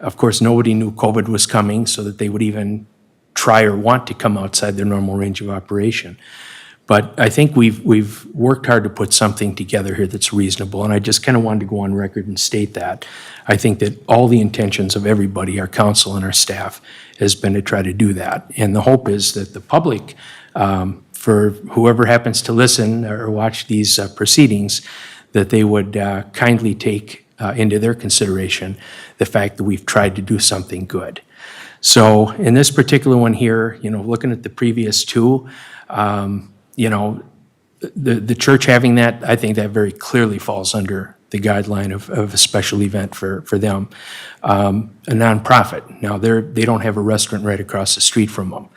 Of course, nobody knew COVID was coming so that they would even try or want to come outside their normal range of operation. But I think we've worked hard to put something together here that's reasonable, and I just kind of wanted to go on record and state that. I think that all the intentions of everybody, our council and our staff, has been to try to do that. And the hope is that the public, for whoever happens to listen or watch these proceedings, that they would kindly take into their consideration the fact that we've tried to do something good. So in this particular one here, looking at the previous two, the church having that, I think that very clearly falls under the guideline of a special event for them. A nonprofit, now they don't have a restaurant right across the street from them.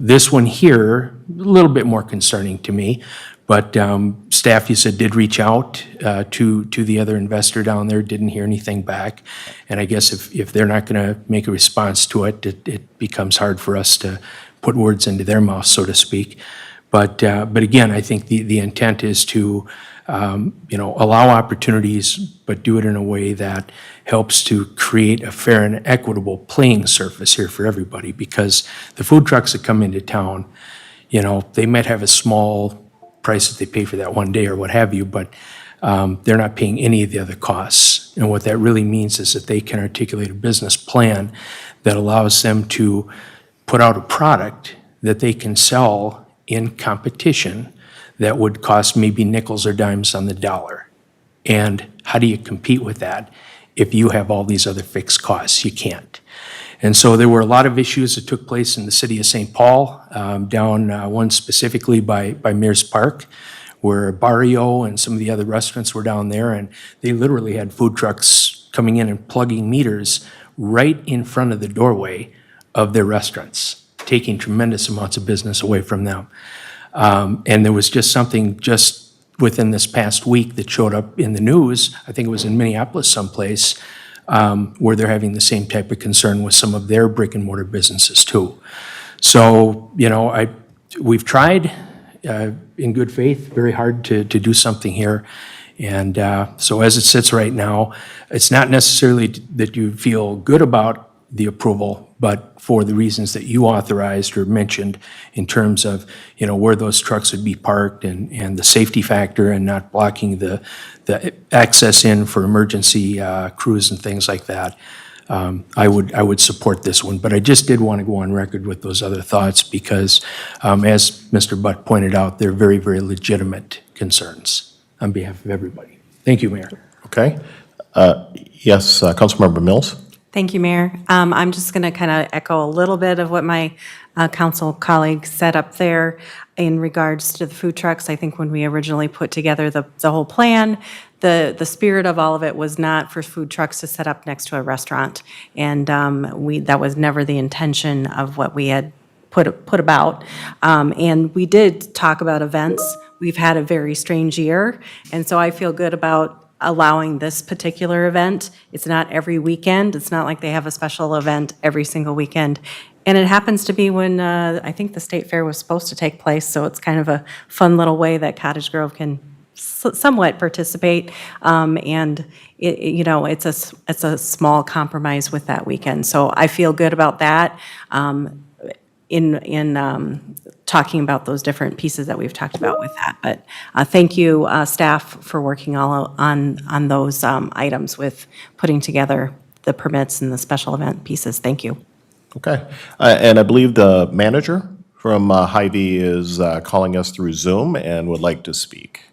This one here, a little bit more concerning to me, but staff, you said, did reach out to the other investor down there, didn't hear anything back. And I guess if they're not going to make a response to it, it becomes hard for us to put words into their mouth, so to speak. But again, I think the intent is to, allow opportunities, but do it in a way that helps to create a fair and equitable playing surface here for everybody. Because the food trucks that come into town, they might have a small price that they pay for that one day or what have you, but they're not paying any of the other costs. And what that really means is that they can articulate a business plan that allows them to put out a product that they can sell in competition that would cost maybe nickels or dimes on the dollar. And how do you compete with that if you have all these other fixed costs? You can't. And so there were a lot of issues that took place in the city of St. Paul, down one specifically by Mears Park, where Barrio and some of the other restaurants were down there, and they literally had food trucks coming in and plugging meters right in front of the doorway of their restaurants, taking tremendous amounts of business away from them. And there was just something just within this past week that showed up in the news, I think it was in Minneapolis someplace, where they're having the same type of concern with some of their brick and mortar businesses too. So, we've tried in good faith, very hard to do something here. And so as it sits right now, it's not necessarily that you feel good about the approval, but for the reasons that you authorized or mentioned in terms of, where those trucks would be parked and the safety factor and not blocking the access in for emergency crews and things like that. I would support this one, but I just did want to go on record with those other thoughts because, as Mr. Butt pointed out, they're very, very legitimate concerns on behalf of everybody. Thank you, Mayor. Okay. Yes, Councilmember Mills? Thank you, Mayor. I'm just going to kind of echo a little bit of what my council colleague said up there in regards to the food trucks. I think when we originally put together the whole plan, the spirit of all of it was not for food trucks to set up next to a restaurant. And that was never the intention of what we had put about. And we did talk about events. We've had a very strange year, and so I feel good about allowing this particular event. It's not every weekend. It's not like they have a special event every single weekend. And it happens to be when I think the State Fair was supposed to take place, so it's kind of a fun little way that Cottage Grove can somewhat participate. And it's a small compromise with that weekend. So I feel good about that. In talking about those different pieces that we've talked about with that. But thank you, staff, for working all on those items with putting together the permits and the special event pieces. Thank you. Okay. And I believe the manager from Hy-Vee is calling us through Zoom and would like to speak.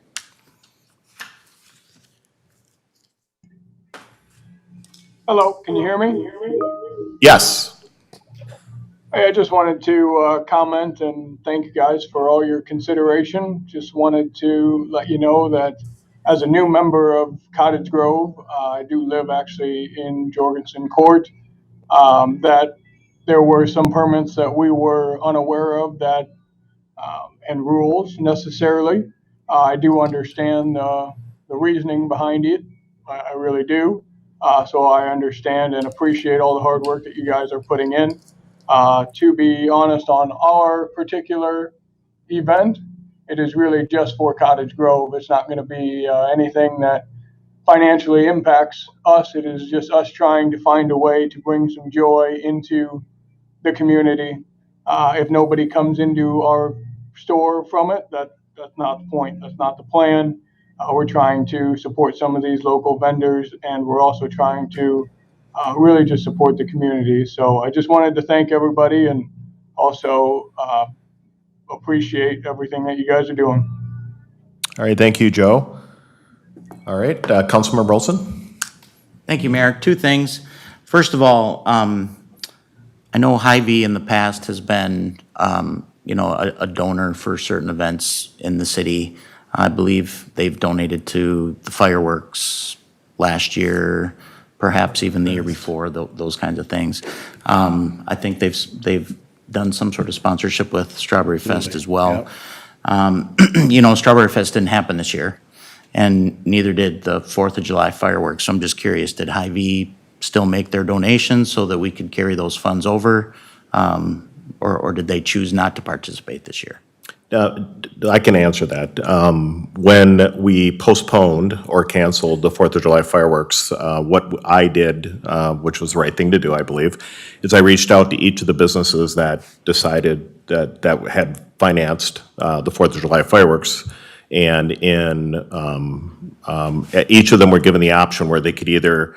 Hello, can you hear me? Yes. Hey, I just wanted to comment and thank you guys for all your consideration. Just wanted to let you know that as a new member of Cottage Grove, I do live actually in Jorgensen Court, that there were some permits that we were unaware of that and rules necessarily. I do understand the reasoning behind it. I really do. So I understand and appreciate all the hard work that you guys are putting in. To be honest, on our particular event, it is really just for Cottage Grove. It's not going to be anything that financially impacts us. It is just us trying to find a way to bring some joy into the community. If nobody comes into our store from it, that's not the point. That's not the plan. We're trying to support some of these local vendors, and we're also trying to really just support the community. So I just wanted to thank everybody and also appreciate everything that you guys are doing. All right, thank you, Joe. All right, Councilmember Olson? Thank you, Mayor. Two things. First of all, I know Hy-Vee in the past has been, a donor for certain events in the city. I believe they've donated to the fireworks last year, perhaps even the year before, those kinds of things. I think they've done some sort of sponsorship with Strawberry Fest as well. Strawberry Fest didn't happen this year, and neither did the 4th of July fireworks. So I'm just curious, did Hy-Vee still make their donations so that we could carry those funds over? Or did they choose not to participate this year? I can answer that. When we postponed or canceled the 4th of July fireworks, what I did, which was the right thing to do, I believe, is I reached out to each of the businesses that decided that had financed the 4th of July fireworks, And each of them were given the option where they could either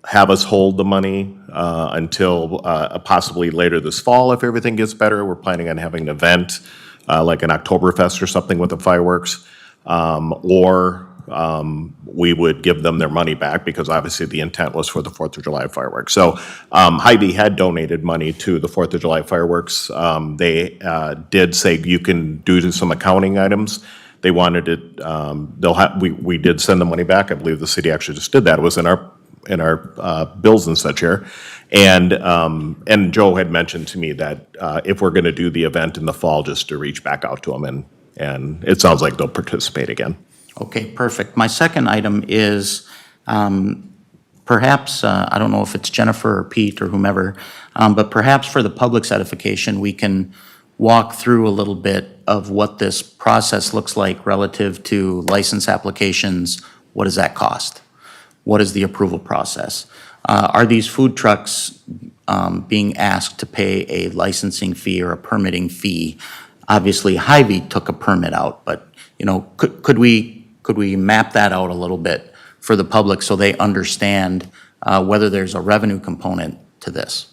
have us hold the money until possibly later this fall if everything gets better. We're planning on having an event like an Oktoberfest or something with the fireworks. Or we would give them their money back because obviously the intent was for the 4th of July fireworks. So Hy-Vee had donated money to the 4th of July fireworks. They did say you can do some accounting items. They wanted it, we did send the money back. I believe the city actually just did that. It was in our bills and such here. And Joe had mentioned to me that if we're going to do the event in the fall, just to reach back out to them, and it sounds like they'll participate again. Okay, perfect. My second item is perhaps, I don't know if it's Jennifer or Pete or whomever, but perhaps for the public's edification, we can walk through a little bit of what this process looks like relative to license applications. What does that cost? What is the approval process? Are these food trucks being asked to pay a licensing fee or a permitting fee? Obviously, Hy-Vee took a permit out, but, you know, could we map that out a little bit for the public so they understand whether there's a revenue component to this?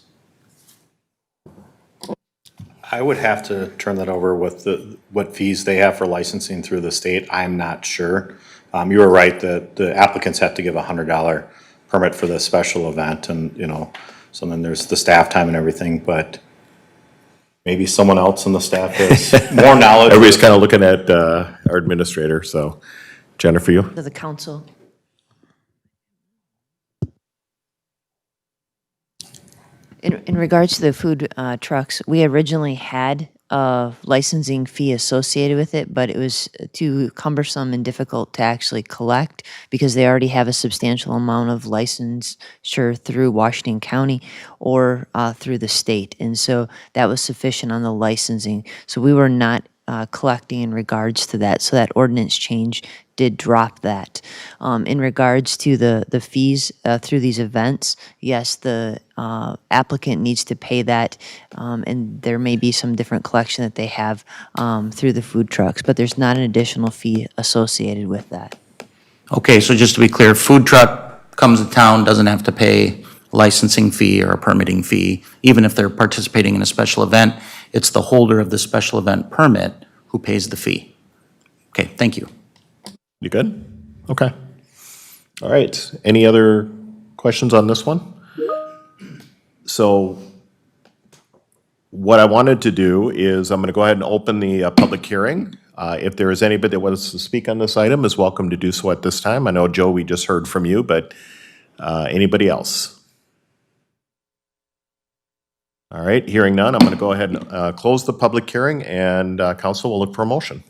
I would have to turn that over with what fees they have for licensing through the state. I'm not sure. You were right that the applicants have to give a $100 permit for the special event, and, you know, so then there's the staff time and everything, but maybe someone else in the staff has more knowledge. Everybody's kind of looking at our administrator, so Jennifer, you? To the council. In regards to the food trucks, we originally had a licensing fee associated with it, but it was too cumbersome and difficult to actually collect because they already have a substantial amount of licensure through Washington County or through the state. And so that was sufficient on the licensing. So we were not collecting in regards to that. So that ordinance change did drop that. In regards to the fees through these events, yes, the applicant needs to pay that, and there may be some different collection that they have through the food trucks, but there's not an additional fee associated with that. Okay, so just to be clear, food truck comes to town, doesn't have to pay licensing fee or a permitting fee, even if they're participating in a special event. It's the holder of the special event permit who pays the fee. Okay, thank you. You good? Okay. All right. Any other questions on this one? So what I wanted to do is I'm going to go ahead and open the public hearing. If there is anybody that wants to speak on this item, is welcome to do so at this time. I know, Joe, we just heard from you, but anybody else? All right, hearing none, I'm going to go ahead and close the public hearing, and council will look for a motion.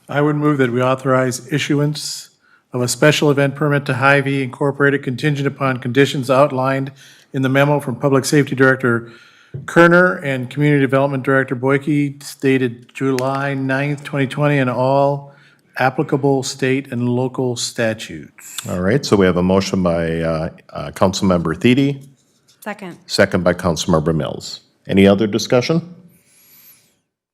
I would move that we authorize issuance of a special event permit to Hy-Vee Incorporated contingent upon conditions outlined in the memo from Public Safety Director Kerner and Community Development Director Boyke dated July 9th, 2020, and all applicable state and local statutes. All right, so we have a motion by Councilmember Thiede, Second. second by Councilmember Mills. Any other discussion?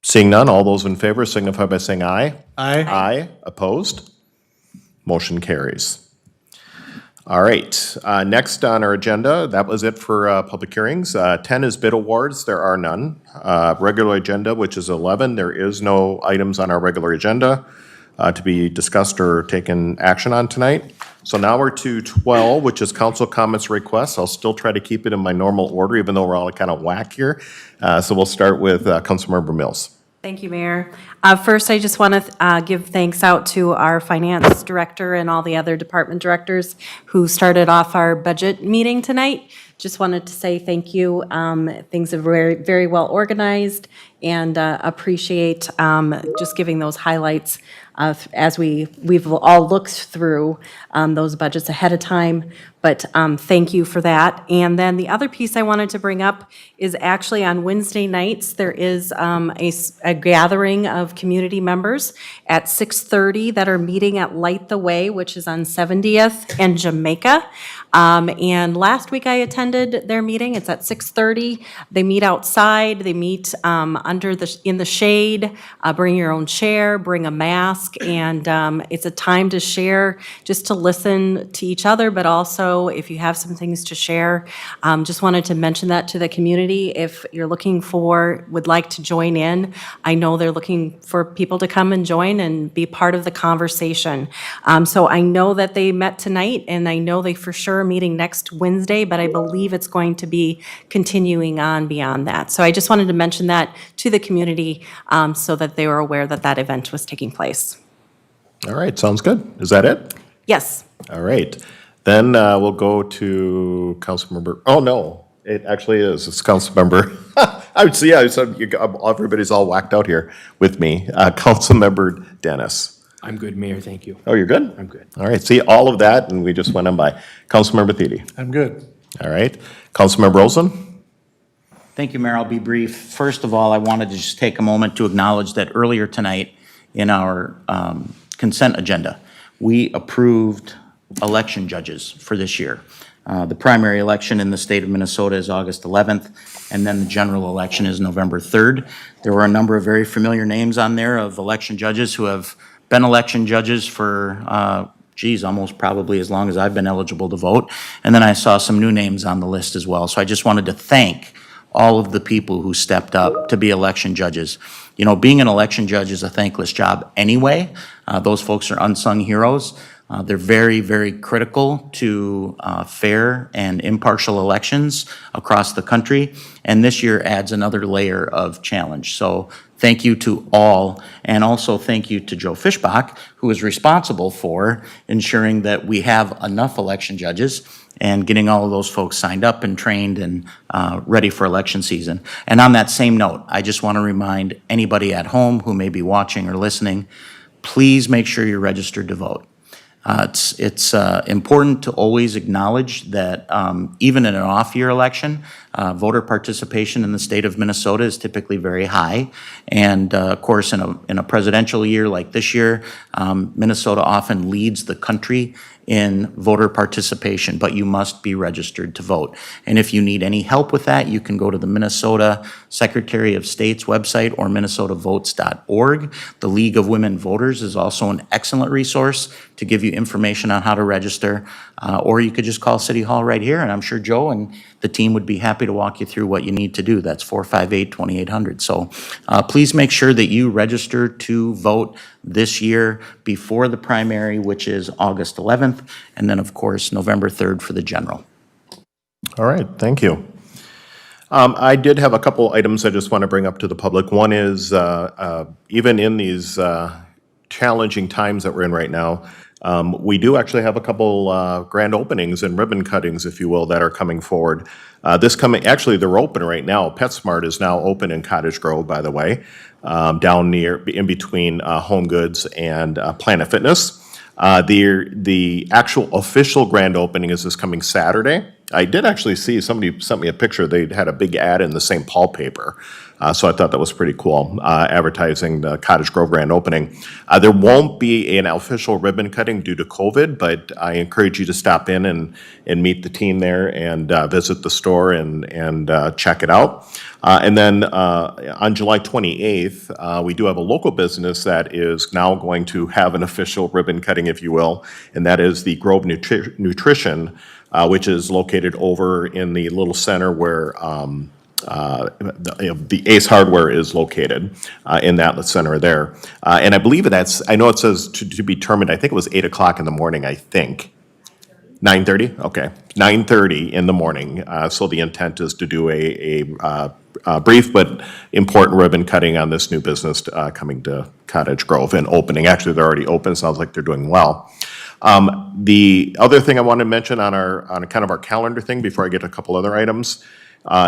Seeing none, all those in favor signify by saying aye. Aye. Aye. Opposed? Motion carries. All right, next on our agenda, that was it for public hearings. 10 is bid awards, there are none. Regular agenda, which is 11, there is no items on our regular agenda to be discussed or taken action on tonight. So now we're to 12, which is council comments requests. I'll still try to keep it in my normal order, even though we're all kind of whack here. So we'll start with Councilmember Mills. Thank you, Mayor. First, I just want to give thanks out to our finance director and all the other department directors who started off our budget meeting tonight. Just wanted to say thank you. Things are very, very well organized, and appreciate just giving those highlights as we've all looked through those budgets ahead of time. But thank you for that. And then the other piece I wanted to bring up is actually on Wednesday nights, there is a gathering of community members at 6:30 that are meeting at Light the Way, which is on 70th and Jamaica. And last week I attended their meeting. It's at 6:30. They meet outside. They meet in the shade. Bring your own chair. Bring a mask. And it's a time to share, just to listen to each other, but also if you have some things to share. Just wanted to mention that to the community. If you're would like to join in, I know they're looking for people to come and join and be part of the conversation. So I know that they met tonight, and I know they for sure are meeting next Wednesday, but I believe it's going to be continuing on beyond that. So I just wanted to mention that to the community so that they were aware that that event was taking place. All right, sounds good. Is that it? Yes. All right. Then we'll go to Councilmember, oh, no, it actually is. It's Councilmember, I would say, yeah, so everybody's all whacked out here with me. Councilmember Dennis. I'm good, Mayor, thank you. Oh, you're good? I'm good. All right, see, all of that, and we just went on by. Councilmember Thiede. I'm good. All right. Councilmember Olson. Thank you, Mayor. I'll be brief. First of all, I wanted to just take a moment to acknowledge that earlier tonight in our consent agenda, we approved election judges for this year. The primary election in the state of Minnesota is August 11th, and then the general election is November 3rd. There were a number of very familiar names on there of election judges who have been election judges for, almost probably as long as I've been eligible to vote. And then I saw some new names on the list as well. So I just wanted to thank all of the people who stepped up to be election judges. You know, being an election judge is a thankless job anyway. Those folks are unsung heroes. They're very, very critical to fair and impartial elections across the country, and this year adds another layer of challenge. So thank you to all, and also thank you to Joe Fischbach, who is responsible for ensuring that we have enough election judges and getting all of those folks signed up and trained and ready for election season. And on that same note, I just want to remind anybody at home who may be watching or listening, please make sure you're registered to vote. It's important to always acknowledge that even in an off-year election, voter participation in the state of Minnesota is typically very high. And of course, in a presidential year like this year, Minnesota often leads the country in voter participation, but you must be registered to vote. And if you need any help with that, you can go to the Minnesota Secretary of State's website or minnesotavotes.org. The League of Women Voters is also an excellent resource to give you information on how to register, or you could just call City Hall right here, and I'm sure Joe and the team would be happy to walk you through what you need to do. That's 458-2800. So please make sure that you register to vote this year before the primary, which is August 11th, and then, of course, November 3rd for the general. All right, thank you. I did have a couple items I just want to bring up to the public. One is, even in these challenging times that we're in right now, we do actually have a couple grand openings and ribbon cuttings, if you will, that are coming forward. Actually, they're open right now. PetSmart is now open in Cottage Grove, by the way, down in between Home Goods and Planet Fitness. The actual official grand opening is this coming Saturday. I did actually see, somebody sent me a picture, they had a big ad in the St. Paul paper. So I thought that was pretty cool, advertising the Cottage Grove grand opening. There won't be an official ribbon cutting due to COVID, but I encourage you to stop in and meet the team there and visit the store and check it out. And then on July 28th, we do have a local business that is now going to have an official ribbon cutting, if you will, and that is the Grove Nutrition, which is located over in the little center where the Ace Hardware is located in that center there. And I believe I know it says to be determined, I think it was 8 o'clock in the morning, I think. 9:30? Okay, 9:30 in the morning. So the intent is to do a brief but important ribbon cutting on this new business coming to Cottage Grove and opening. Actually, they're already open. Sounds like they're doing well. The other thing I want to mention on kind of our calendar thing before I get to a couple other items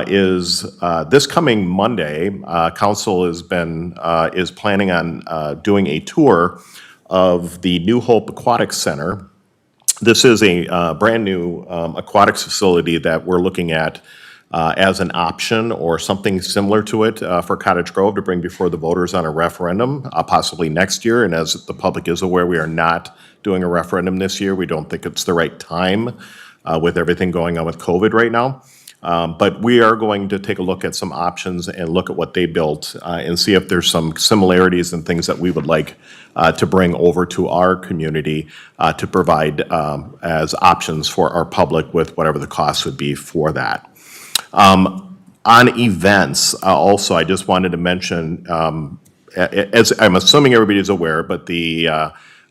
is this coming Monday, council is planning on doing a tour of the New Hope Aquatic Center. This is a brand-new aquatics facility that we're looking at as an option or something similar to it for Cottage Grove to bring before the voters on a referendum, possibly next year. And as the public is aware, we are not doing a referendum this year. We don't think it's the right time with everything going on with COVID right now. But we are going to take a look at some options and look at what they built and see if there's some similarities and things that we would like to bring over to our community to provide as options for our public with whatever the cost would be for that. On events, also, I just wanted to mention, as I'm assuming everybody's aware, but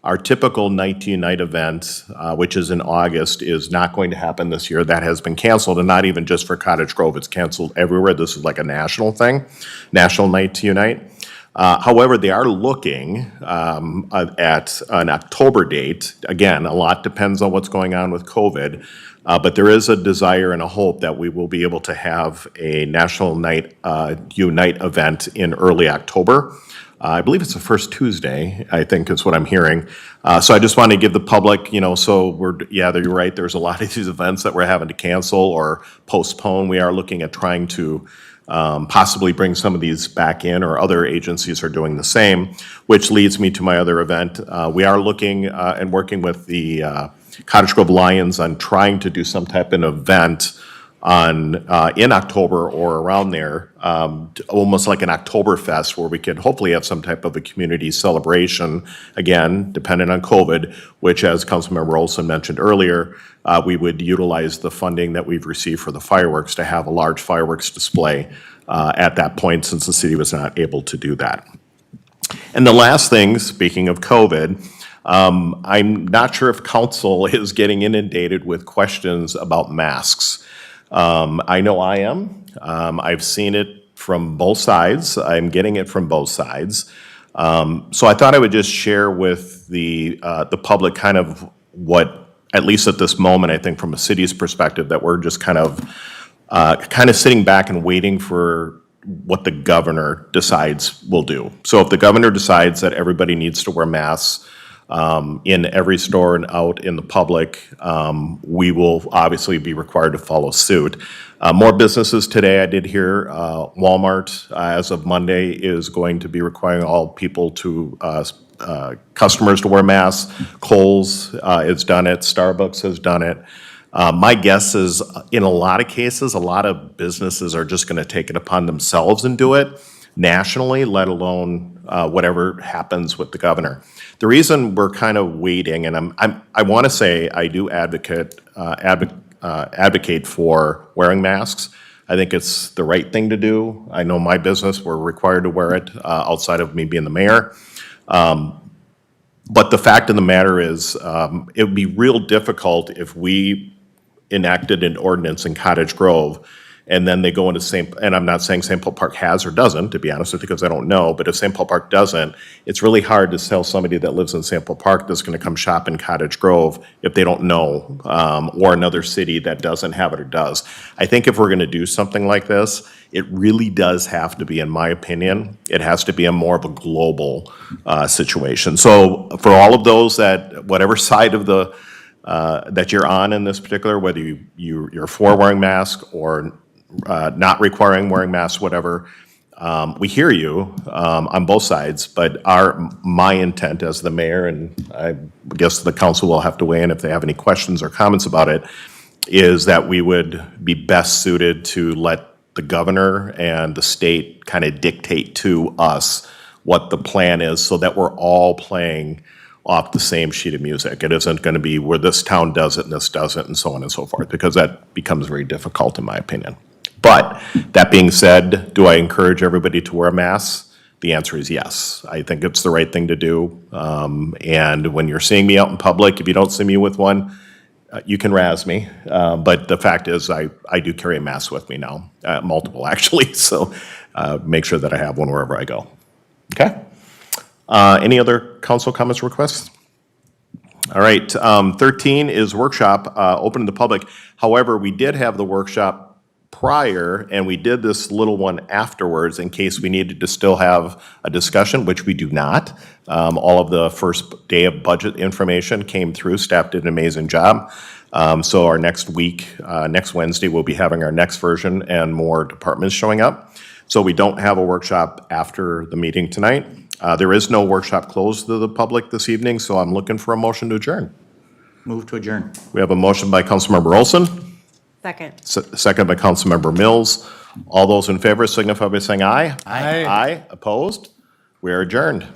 our typical Night to Unite event, which is in August, is not going to happen this year. That has been canceled, and not even just for Cottage Grove. It's canceled everywhere. This is like a national thing, National Night to Unite. However, they are looking at an October date. Again, a lot depends on what's going on with COVID, but there is a desire and a hope that we will be able to have a National Night Unite event in early October. I believe it's the first Tuesday, I think is what I'm hearing. So I just want to give the public, so you're right, there's a lot of these events that we're having to cancel or postpone. We are looking at trying to possibly bring some of these back in, or other agencies are doing the same, which leads me to my other event. We are looking and working with the Cottage Grove Lions on trying to do some type of event in October or around there, almost like an Oktoberfest, where we could hopefully have some type of a community celebration, again, dependent on COVID, which, as Councilmember Olson mentioned earlier, we would utilize the funding that we've received for the fireworks to have a large fireworks display at that point, since the city was not able to do that. And the last thing, speaking of COVID, I'm not sure if council is getting inundated with questions about masks. I know I am. I've seen it from both sides. I'm getting it from both sides. So I thought I would just share with the public kind of what, at least at this moment, I think from a city's perspective, that we're just kind of sitting back and waiting for what the governor decides we'll do. So if the governor decides that everybody needs to wear masks in every store and out in the public, we will obviously be required to follow suit. More businesses today, I did hear Walmart, as of Monday, is going to be requiring all people to, customers to wear masks. Kohl's has done it, Starbucks has done it. My guess is, in a lot of cases, a lot of businesses are just gonna take it upon themselves and do it nationally, let alone whatever happens with the governor. The reason we're kind of waiting, and I want to say I do advocate for wearing masks. I think it's the right thing to do. I know my business, we're required to wear it outside of me being the mayor. But the fact of the matter is, it would be real difficult if we enacted an ordinance in Cottage Grove, and then they go into and I'm not saying St. Paul Park has or doesn't, to be honest with you, because I don't know, but if St. Paul Park doesn't, it's really hard to tell somebody that lives in St. Paul Park that's gonna come shop in Cottage Grove if they don't know, or another city that doesn't have it or does. I think if we're gonna do something like this, it really does have to be, in my opinion, it has to be a more of a global situation. So for all of those that, whatever side of the, that you're on in this particular, whether you're for wearing masks or not requiring wearing masks, whatever, we hear you on both sides, but my intent as the mayor, and I guess the council will have to weigh in if they have any questions or comments about it, is that we would be best suited to let the governor and the state kind of dictate to us what the plan is, so that we're all playing off the same sheet of music. It isn't going to be where this town does it and this doesn't, and so on and so forth, because that becomes very difficult in my opinion. But that being said, do I encourage everybody to wear masks? The answer is yes. I think it's the right thing to do. And when you're seeing me out in public, if you don't see me with one, you can razz me. But the fact is, I do carry a mask with me now, multiple actually. So make sure that I have one wherever I go. Okay? Any other council comments or requests? All right, 13 is workshop, open to the public. However, we did have the workshop prior, and we did this little one afterwards in case we needed to still have a discussion, which we do not. All of the first day of budget information came through. Staff did an amazing job. So our next week, next Wednesday, we'll be having our next version and more departments showing up. So we don't have a workshop after the meeting tonight. There is no workshop closed to the public this evening, so I'm looking for a motion to adjourn. Move to adjourn. We have a motion by Councilmember Olson, Second. second by Councilmember Mills. All those in favor signify by saying aye. Aye. Aye, opposed? We are adjourned.